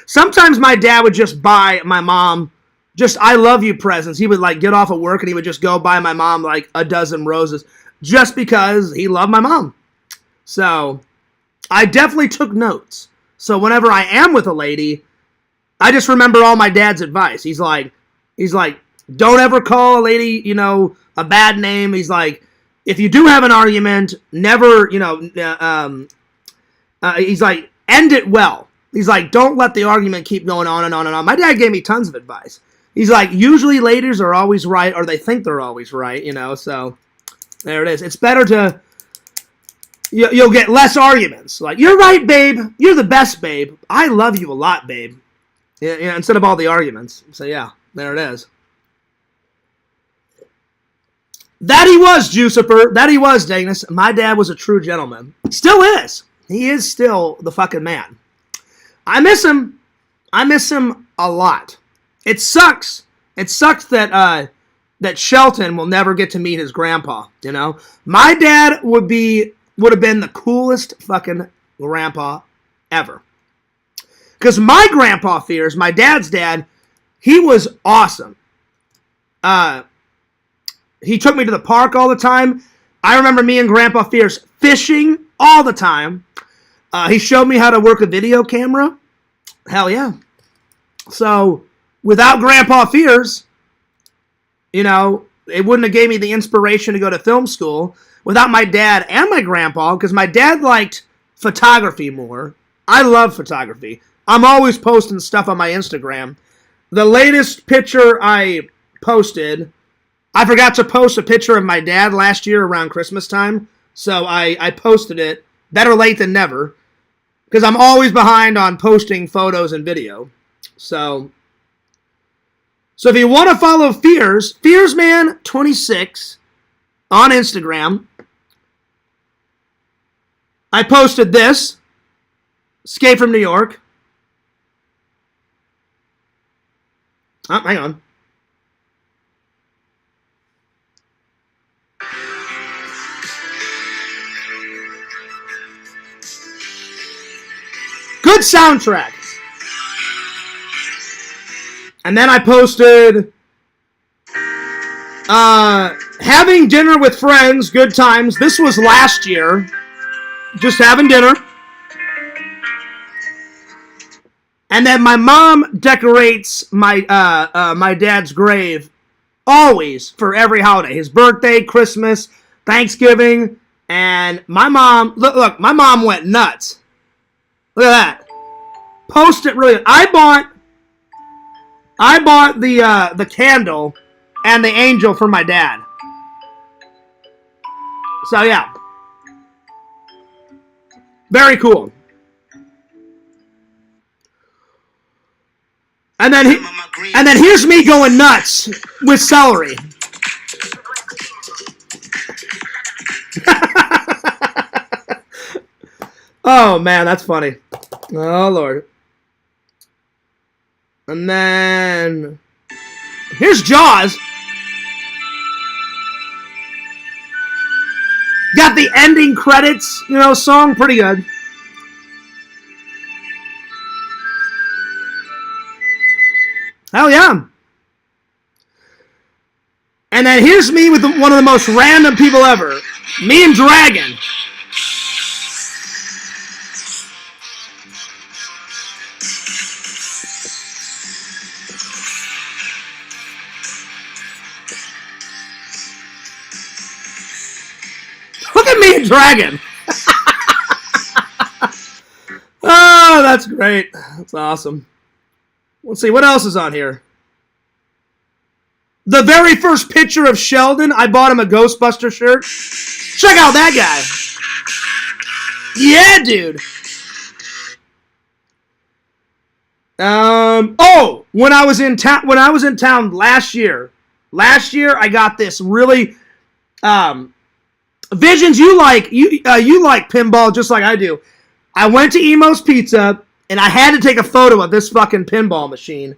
A: Sometimes my dad would just buy my mom just I love you presents. He would like get off of work and he would just go buy my mom like a dozen roses just because he loved my mom. So I definitely took notes. So whenever I am with a lady, I just remember all my dad's advice. He's like, don't ever call a lady, a bad name. He's like, if you do have an argument, never, he's like, end it well. He's like, don't let the argument keep going on and on and on. My dad gave me tons of advice. He's like, usually ladies are always right, or they think they're always right, so there it is. It's better to, you'll get less arguments. Like, you're right, babe. You're the best, babe. I love you a lot, babe. Yeah, instead of all the arguments. So yeah, there it is. That he was, Jucifer. That he was, Dagnus. My dad was a true gentleman. Still is. He is still the fucking man. I miss him. I miss him a lot. It sucks. It sucks that Shelton will never get to meet his grandpa, My dad would have been the coolest fucking grandpa ever. Because my grandpa Fears, my dad's dad, he was awesome. He took me to the park all the time. I remember me and Grandpa Fears fishing all the time. He showed me how to work a video camera. Hell yeah. So, without Grandpa Fears, it wouldn't have gave me the inspiration to go to film school. Without my dad and my grandpa, because my dad liked photography more. I love photography. I'm always posting stuff on my Instagram. The latest picture I posted, I forgot to post a picture of my dad last year around Christmas time, so I posted it. Better late than never, because I'm always behind on posting photos and video. So if you want to follow Fearsman26 on Instagram, I posted this, Escape from New York. Oh, hang on. Good soundtrack. And then I posted having dinner with friends, good times. This was last year. Just having dinner. And then my mom decorates my my dad's grave always for every holiday. His birthday, Christmas, Thanksgiving. And my mom, look, my mom went nuts. Look at that. Post it really. I bought the candle and the angel for my dad. So yeah. Very cool. And then here's me going nuts with celery. Oh man, that's funny. Oh Lord. And then here's Jaws. Got the ending credits, song, pretty good. Hell yeah. And then here's me with one of the most random people ever. Me and Dragon. Look at me and Dragon. Oh, that's great. That's awesome. Let's see, what else is on here? The very first picture of Sheldon, I bought him a Ghostbuster shirt. Check out that guy. Yeah, dude. When I was in town last year, Last year, I got this really Visions. You like pinball just like I do. I went to Emo's Pizza and I had to take a photo of this fucking pinball machine.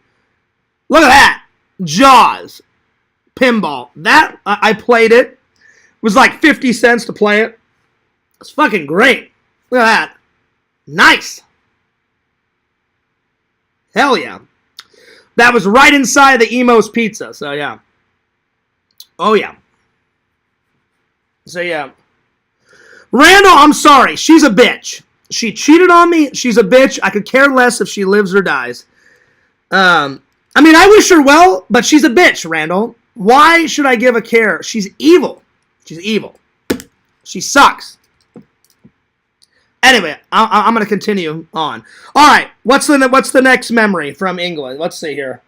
A: Look at that, Jaws pinball. That I played it. It was like 50 cents to play it. It's fucking great. Look at that. Nice. Hell yeah. That was right inside the Emo's Pizza. So yeah. Oh yeah. So yeah. Randall, I'm sorry. She's a bitch. She cheated on me. She's a bitch. I could care less if she lives or dies. I mean, I wish her well, but she's a bitch, Randall. Why should I give a care? She's evil. She's evil. She sucks. Anyway, I'm going to continue on. All right, what's the next memory from England? Let's see here.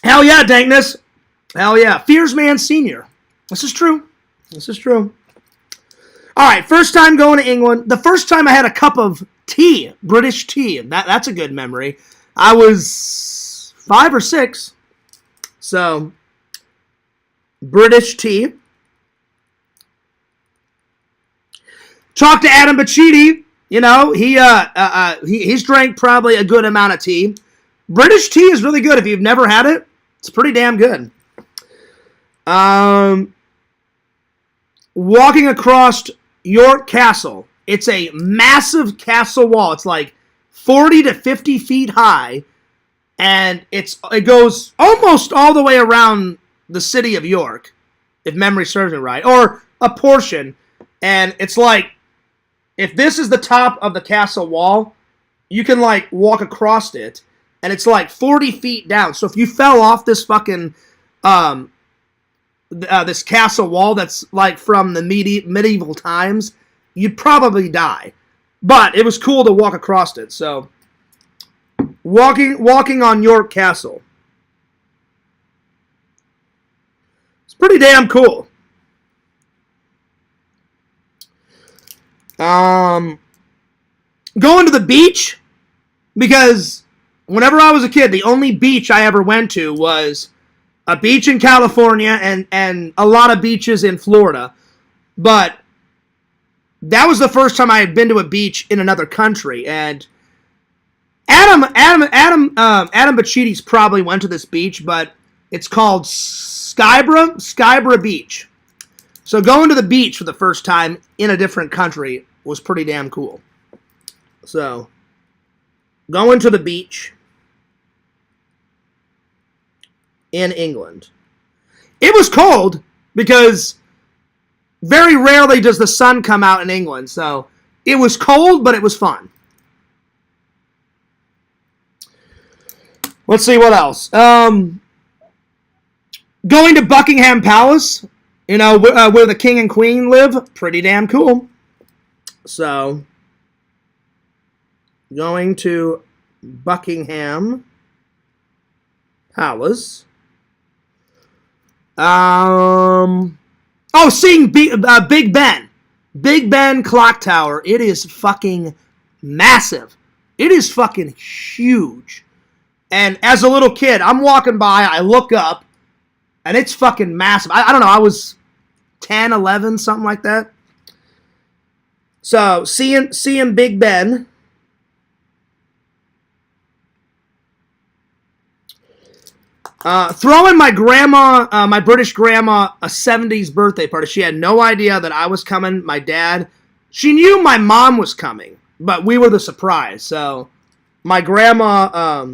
A: Hell yeah, Dankness. Hell yeah. Fears Man Sr. This is true. This is true. All right, first time going to England. The first time I had a cup of tea, British tea. That's a good memory. I was 5 or 6. So, British tea. Talked to Adam Bacchidi. You know, he's drank probably a good amount of tea. British tea is really good. If you've never had it, it's pretty damn good. Walking across York Castle. It's a massive castle wall. It's like 40 to 50 feet high. And it goes almost all the way around the city of York, if memory serves me right. Or a portion. And it's like, if this is the top of the castle wall, you can like walk across it. And it's like 40 feet down. So if you fell off this fucking, this castle wall that's like from the medieval times, you'd probably die. But it was cool to walk across it. So, walking on York Castle. It's pretty damn cool. Going to the beach, because whenever I was a kid, the only beach I ever went to was a beach in California and a lot of beaches in Florida. But that was the first time I had been to a beach in another country. And Adam Bacchidi's probably went to this beach, but it's called Skybra Beach. So going to the beach for the first time in a different country was pretty damn cool. So, going to the beach in England. It was cold because very rarely does the sun come out in England. So, it was cold, but it was fun. Let's see what else. Going to Buckingham Palace, you know, where the king and queen live, pretty damn cool. So, going to Buckingham Palace. Seeing Big Ben. Big Ben clock tower. It is fucking massive. It is fucking huge. And as a little kid, I'm walking by, I look up, and it's fucking massive. I don't know, I was 10, 11, something like that. So, seeing Big Ben. Throwing my grandma, my British grandma, a 70s birthday party. She had no idea that I was coming. My dad, she knew my mom was coming, but we were the surprise. So, my grandma,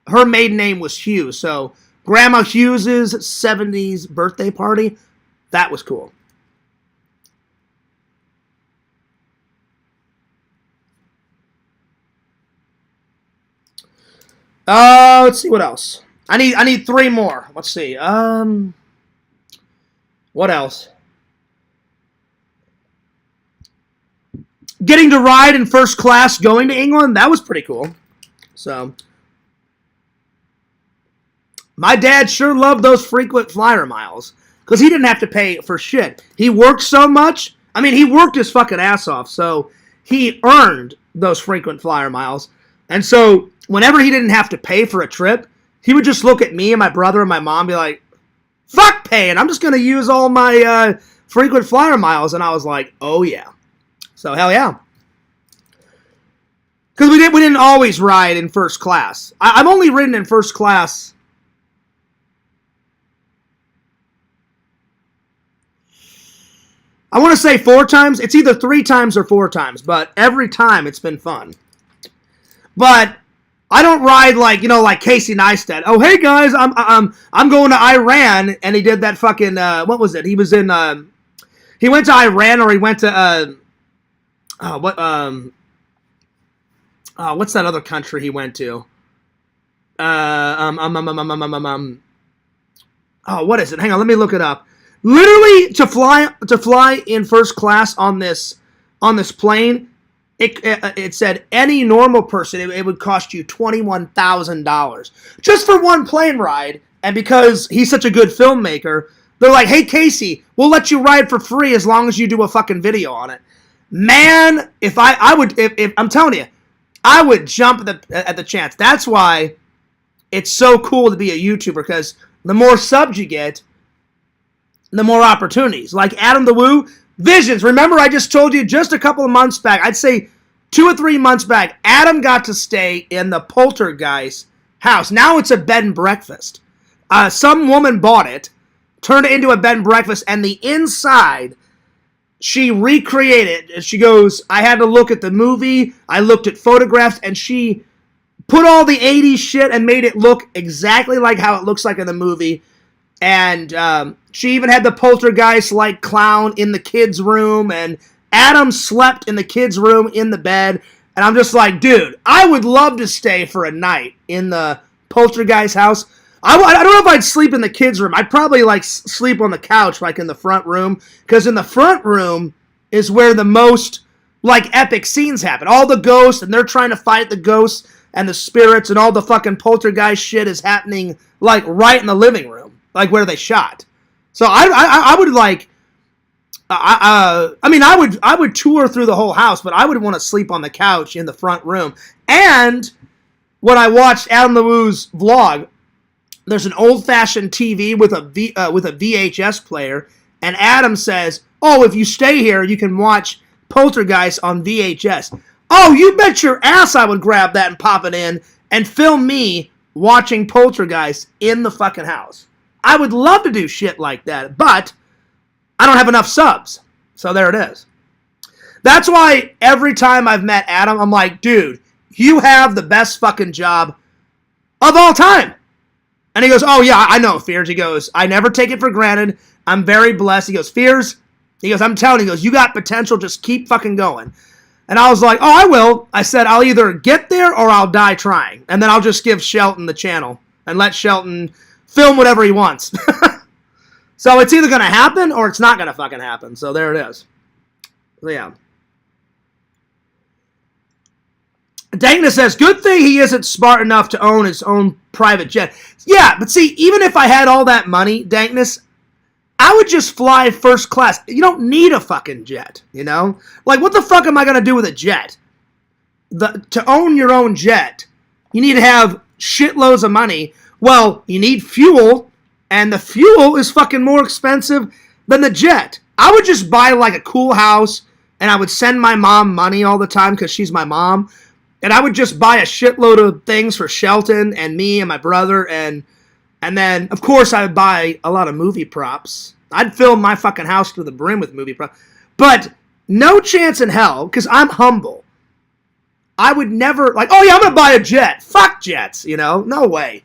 A: her maiden name was Hughes. So, Grandma Hughes's 70s birthday party, that was cool. Let's see what else. I need 3 more. Let's see. What else? Getting to ride in first class going to England, that was pretty cool. So, my dad sure loved those frequent flyer miles because he didn't have to pay for shit. He worked so much. I mean, he worked his fucking ass off, so he earned those frequent flyer miles. And so, whenever he didn't have to pay for a trip, he would just look at me and my brother and my mom and be like, fuck paying, I'm just going to use all my frequent flyer miles. And I was like, oh yeah. So hell yeah. Because we didn't always ride in first class. I've only ridden in first class. I want to say 4 times. It's either 3 times or 4 times, but every time it's been fun. But I don't ride like, you know, like Casey Neistat. Oh, hey guys, I'm going to Iran, and he did that fucking what was it? He was in he went to Iran, or he went to what's that other country he went to? Oh, what is it? Hang on, let me look it up. Literally, to fly in first class on this plane, it said any normal person it would cost you $21,000 just for one plane ride. And because he's such a good filmmaker, they're like, "Hey Casey, we'll let you ride for free as long as you do a fucking video on it." Man, if I'm telling you, I would jump at the chance. That's why it's so cool to be a YouTuber, because the more subs you get, the more opportunities. Like Adam the Woo, Visions. Remember, I just told you just a couple of months back, I'd say 2 or 3 months back, Adam got to stay in the Poltergeist house. Now it's a bed and breakfast. Some woman bought it, turned it into a bed and breakfast, and the inside, she recreated. She goes, I had to look at the movie, I looked at photographs, and she put all the 80s shit and made it look exactly like how it looks like in the movie. And she even had the poltergeist-like clown in the kids' room, and Adam slept in the kids' room in the bed. And I'm just like, dude, I would love to stay for a night in the poltergeist house. I don't know if I'd sleep in the kids' room. I'd probably like sleep on the couch, like in the front room, because in the front room is where the most like epic scenes happen. All the ghosts, and they're trying to fight the ghosts and the spirits, and all the fucking poltergeist shit is happening like right in the living room. Like where they shot. So I would like, I would tour through the whole house, but I would want to sleep on the couch in the front room. And when I watched Adam the Woo's vlog, there's an old-fashioned TV with a VHS player, and Adam says, "Oh, if you stay here, you can watch Poltergeist on VHS." Oh, you bet your ass I would grab that and pop it in and film me watching Poltergeist in the fucking house. I would love to do shit like that, but I don't have enough subs. So there it is. That's why every time I've met Adam, I'm like, dude, you have the best fucking job of all time. And he goes, oh yeah, I know, Fears. He goes, I never take it for granted. I'm very blessed. He goes, Fears, he goes, I'm telling you, he goes, you got potential, just keep fucking going. And I was like, oh, I will. I said, I'll either get there or I'll die trying. And then I'll just give Shelton the channel and let Shelton film whatever he wants. So it's either going to happen or it's not going to fucking happen. So there it is. So yeah. Dana says, good thing he isn't smart enough to own his own private jet. Yeah, but see, even if I had all that money, Dankness, I would just fly first class. You don't need a fucking jet, you know? Like, what the fuck am I going to do with a jet? To own your own jet, you need to have shitloads of money. Well, you need fuel, and the fuel is fucking more expensive than the jet. I would just buy, like, a cool house, and I would send my mom money all the time because she's my mom. And I would just buy a shitload of things for Shelton and me and my brother. And then, of course, I would buy a lot of movie props. I'd fill my fucking house to the brim with movie props. But no chance in hell, because I'm humble. I would never, like, oh yeah, I'm going to buy a jet. Fuck jets, you know? No way.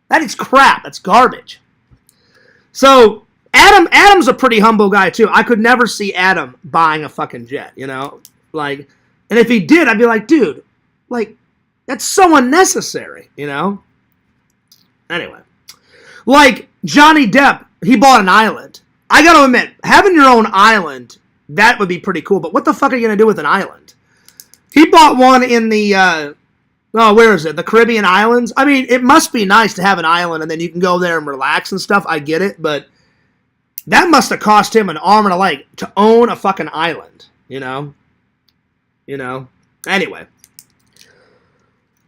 A: That is crap. That's garbage. So, Adam's a pretty humble guy, too. I could never see Adam buying a fucking jet, you know? Like, and if he did, I'd be like, dude, like, that's so unnecessary, you know? Anyway. Like, Johnny Depp, he bought an island. I gotta admit, having your own island, that would be pretty cool, but what the fuck are you gonna do with an island? He bought one in the, where is it? The Caribbean islands? I mean, it must be nice to have an island and then you can go there and relax and stuff. I get it, but that must have cost him an arm and a leg to own a fucking island, you know? You know? Anyway.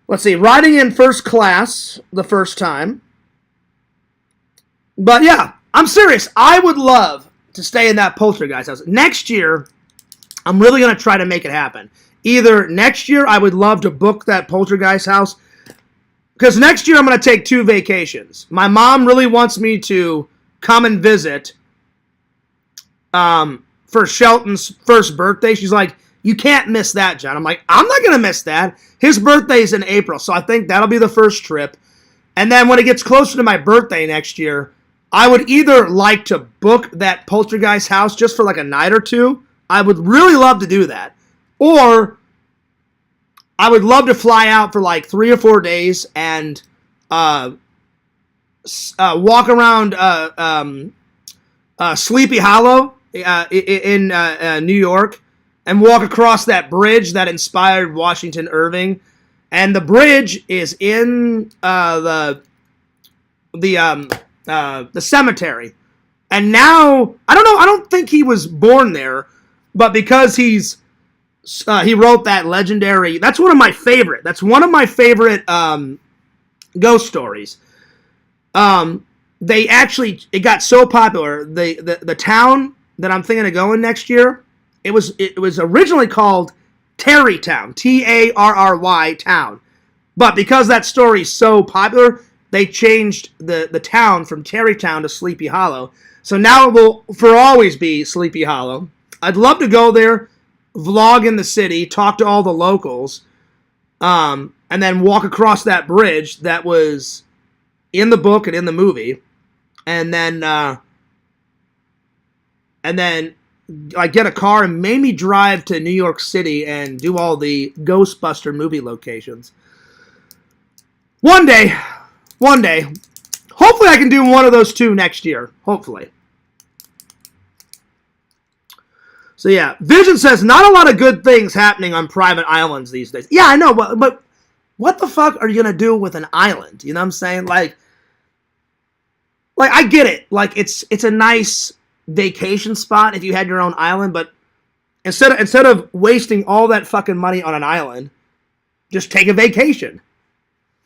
A: Let's see, riding in first class the first time. But yeah, I'm serious. I would love to stay in that poltergeist house. Next year, I'm really going to try to make it happen. Either next year, I would love to book that poltergeist house. Because next year, I'm going to take 2 vacations. My mom really wants me to come and visit for Shelton's first birthday. She's like, you can't miss that, John. I'm like, I'm not going to miss that. His birthday's in April, so I think that'll be the first trip. And then when it gets closer to my birthday next year, I would either like to book that poltergeist house just for like a night or 2. I would really love to do that. Or I would love to fly out for like 3 or 4 days and walk around Sleepy Hollow in New York and walk across that bridge that inspired Washington Irving. And the bridge is in the cemetery. And now, I don't know, I don't think he was born there, but because he wrote that legendary, that's one of my favorite ghost stories. It got so popular, the town that I'm thinking of going next year, it was originally called Tarrytown, Tarry town. But because that story's so popular, they changed the town from Tarrytown to Sleepy Hollow. So now it will for always be Sleepy Hollow. I'd love to go there, vlog in the city, talk to all the locals, and then walk across that bridge that was in the book and in the movie, and then like get a car and maybe drive to New York City and do all the Ghostbuster movie locations. One day, hopefully I can do one of those 2 next year, hopefully. So yeah, Vision says, not a lot of good things happening on private islands these days. Yeah, I know, but what the fuck are you going to do with an island? You know what I'm saying? Like I get it. Like, it's a nice vacation spot if you had your own island, but instead of wasting all that fucking money on an island, just take a vacation.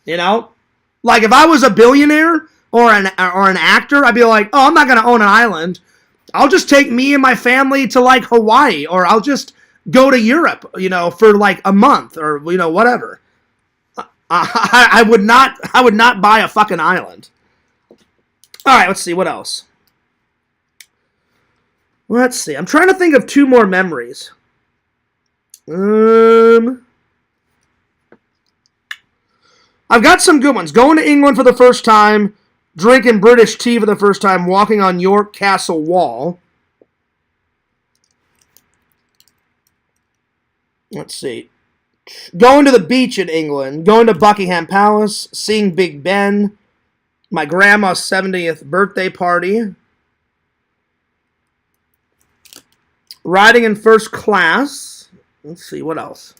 A: You know? Like, if I was a billionaire or an actor, I'd be like, oh, I'm not going to own an island. I'll just take me and my family to, like, Hawaii, or I'll just go to Europe, you know, for, like, a month, or, you know, whatever. I would not buy a fucking island. All right, let's see. What else? Let's see. I'm trying to think of 2 more memories. I've got some good ones. Going to England for the first time, drinking British tea for the first time, walking on York Castle Wall. Let's see. Going to the beach in England, going to Buckingham Palace, seeing Big Ben, my grandma's 70th birthday party, riding in first class. Let's see, what else?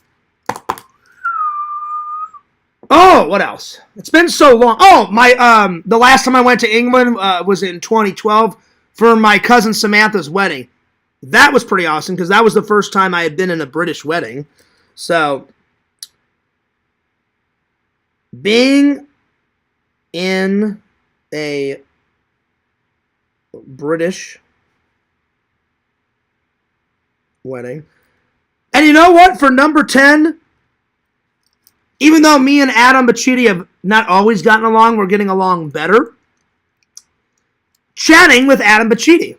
A: Oh, what else? It's been so long. Oh, the last time I went to England was in 2012 for my cousin Samantha's wedding. That was pretty awesome because that was the first time I had been in a British wedding. So, being in a British wedding. And you know what? For number 10, even though me and Adam Bacchidi have not always gotten along, we're getting along better. Chatting with Adam Bacchidi.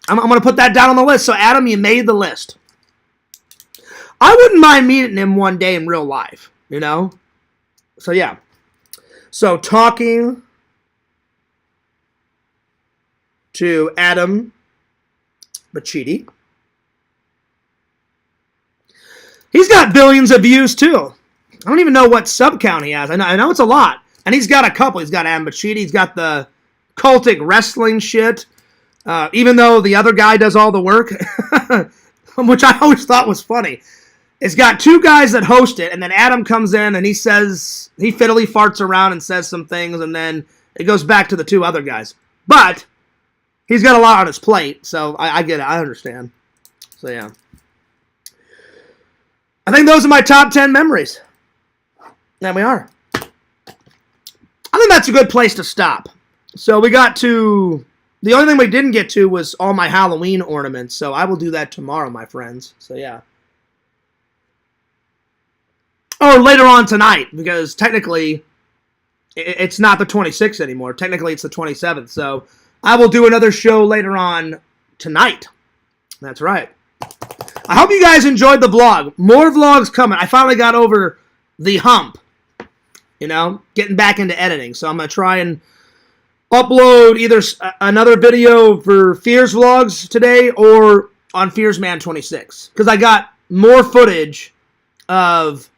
A: I'm going to put that down on the list. So, Adam, you made the list. I wouldn't mind meeting him one day in real life, you know? So, yeah. So, talking to Adam Bacchidi. He's got billions of views, too. I don't even know what sub count he has. I know it's a lot. And he's got a couple. He's got Adam Bacchidi. He's got the cultic wrestling shit. Even though the other guy does all the work. Which I always thought was funny. It's got 2 guys that host it. And then Adam comes in and he says, he fiddly farts around and says some things. And then it goes back to the 2 other guys. But he's got a lot on his plate. So I get it. I understand. So yeah. I think those are my top 10 memories. There we are. I think that's a good place to stop. So we got to... The only thing we didn't get to was all my Halloween ornaments. So I will do that tomorrow, my friends. So yeah. Or later on tonight, because technically it's not the 26th anymore. Technically it's the 27th. So I will do another show later on tonight. That's right. I hope you guys enjoyed the vlog. More vlogs coming. I finally got over the hump. You know, getting back into editing. So I'm going to try and upload either another video for Fears Vlogs today or on Fearsman 26. Because I got more footage of...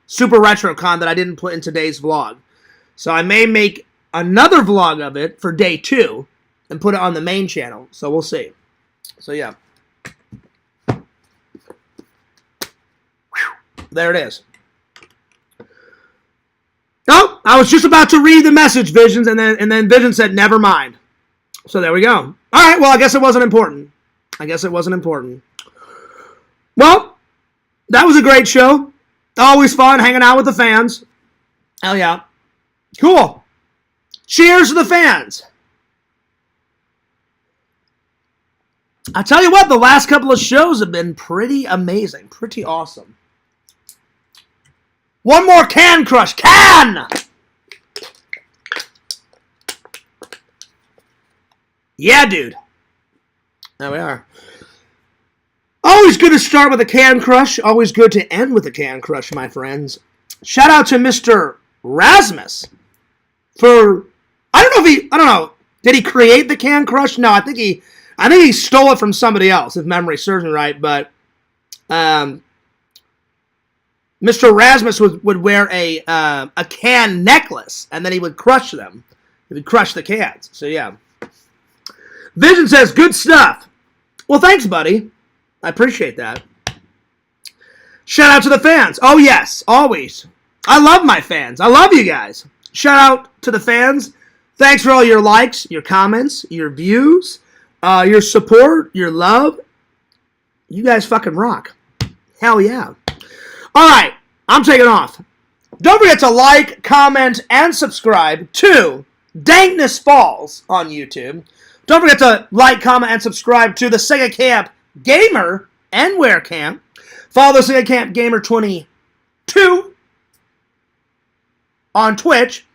A: Super RetroCon that I didn't put in today's vlog. So I may make another vlog of it for day 2 and put it on the main channel. So we'll see. So yeah. There it is. Oh, I was just about to read the message, Visions, and then Vision said, never mind. So there we go. All right, well, I guess it wasn't important. Well, that was a great show. Always fun hanging out with the fans. Hell yeah. Cool. Cheers to the fans. I tell you what, the last couple of shows have been pretty amazing. Pretty awesome. One more can crush. Can! Yeah, dude. There we are. Always good to start with a can crush. Always good to end with a can crush, my friends. Shout out to Mr. Rasmus for... I don't know. Did he create the can crush? No, I think he stole it from somebody else, if memory serves me right. But Mr. Rasmus would wear a can necklace, and then he would crush them. He would crush the cans. So, yeah. Vision says, good stuff. Well, thanks, buddy. I appreciate that. Shout out to the fans. Oh, yes, always. I love my fans. I love you guys. Shout out to the fans. Thanks for all your likes, your comments, your views, your support, your love. You guys fucking rock. Hell yeah. All right, I'm taking off. Don't forget to like, comment, and subscribe to Dankness Falls on YouTube. Don't forget to like, comment, and subscribe to the Sega Camp Gamer and Wear Camp. Follow the Sega Camp Gamer 22 on Twitch.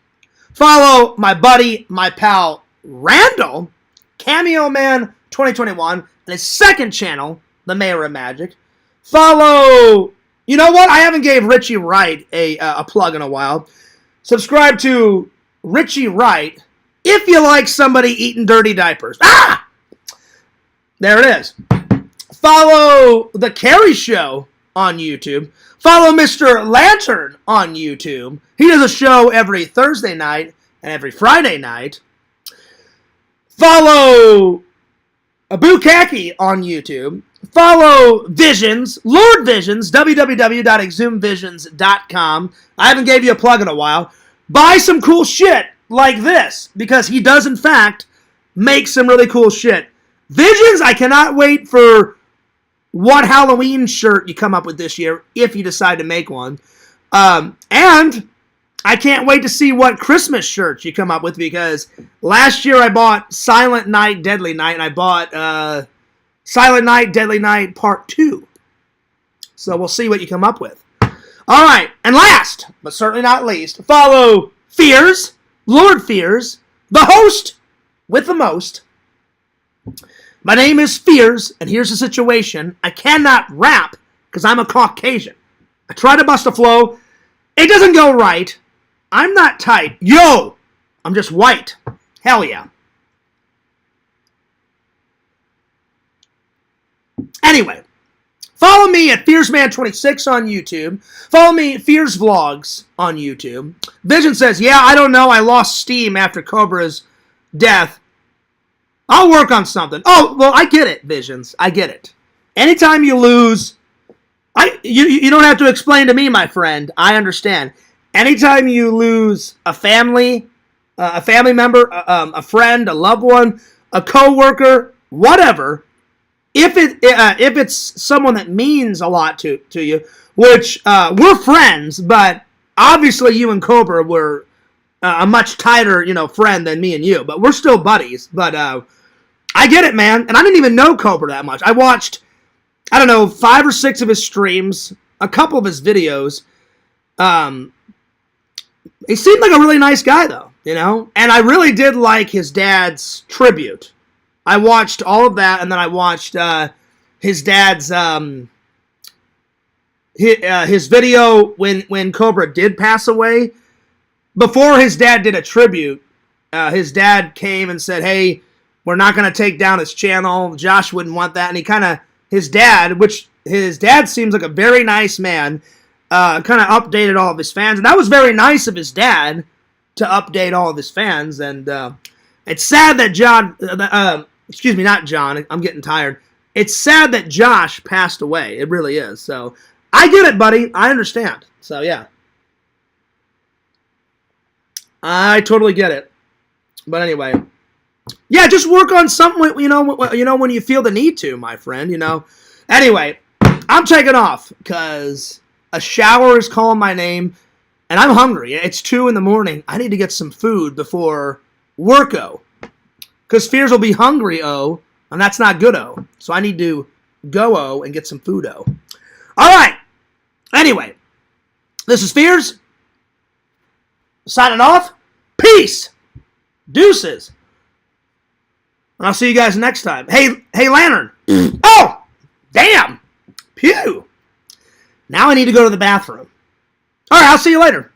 A: Follow my buddy, my pal, Randall, Cameo Man 2021, and his second channel, The Mayor of Magic. Follow... You know what? I haven't gave Richie Wright a plug in a while. Subscribe to Richie Wright if you like somebody eating dirty diapers. Ah! There it is. Follow The Carrie Show on YouTube. Follow Mr. Lantern on YouTube. He does a show every Thursday night and every Friday night. Follow Abu Kaki on YouTube. Follow Visions, Lord Visions, www.exhumvisions.com. I haven't gave you a plug in a while. Buy some cool shit like this, because he does, in fact, make some really cool shit. Visions, I cannot wait for what Halloween shirt you come up with this year, if you decide to make one. And I can't wait to see what Christmas shirts you come up with, because last year I bought Silent Night, Deadly Night, and I bought... Silent Night, Deadly Night, Part 2. So we'll see what you come up with. Alright, and last, but certainly not least, follow Fears, Lord Fears, the host with the most. My name is Fears, and here's the situation. I cannot rap, because I'm a Caucasian. I try to bust a flow. It doesn't go right. I'm not tight. Yo! I'm just white. Hell yeah. Anyway, follow me at FearsMan26 on YouTube. Follow me at Fears Vlogs on YouTube. Vision says, yeah, I don't know. I lost steam after Cobra's death. I'll work on something. Oh, well, I get it, Visions. I get it. Anytime you lose, you don't have to explain to me, my friend. I understand. Anytime you lose a family member, a friend, a loved one, a coworker, whatever, if it's someone that means a lot to you, which we're friends, but obviously you and Cobra were a much tighter, friend than me and you. But we're still buddies. But I get it, man. And I didn't even know Cobra that much. I watched, 5 or 6 of his streams, a couple of his videos. He seemed like a really nice guy, though, And I really did like his dad's tribute. I watched all of that, and then I watched his dad's his video when Cobra did pass away. Before his dad did a tribute, his dad came and said, "Hey, we're not going to take down his channel. Josh wouldn't want that." And he kind of, his dad seems like a very nice man, kind of updated all of his fans. And that was very nice of his dad to update all of his fans. And it's sad that not John, I'm getting tired. It's sad that Josh passed away. It really is. So I get it, buddy. I understand. So yeah. I totally get it. But anyway, yeah, just work on something, when you feel the need to, my friend, Anyway, I'm taking off because a shower is calling my name, and I'm hungry. It's 2 a.m. I need to get some food before work-o. Because Fears will be hungry-o, and that's not good-o. So I need to go-o and get some food-o. All right. Anyway, this is Fears. Signing off. Peace. Deuces. And I'll see you guys next time. Hey, Lantern. Oh, damn. Pew. Now I need to go to the bathroom. All right, I'll see you later.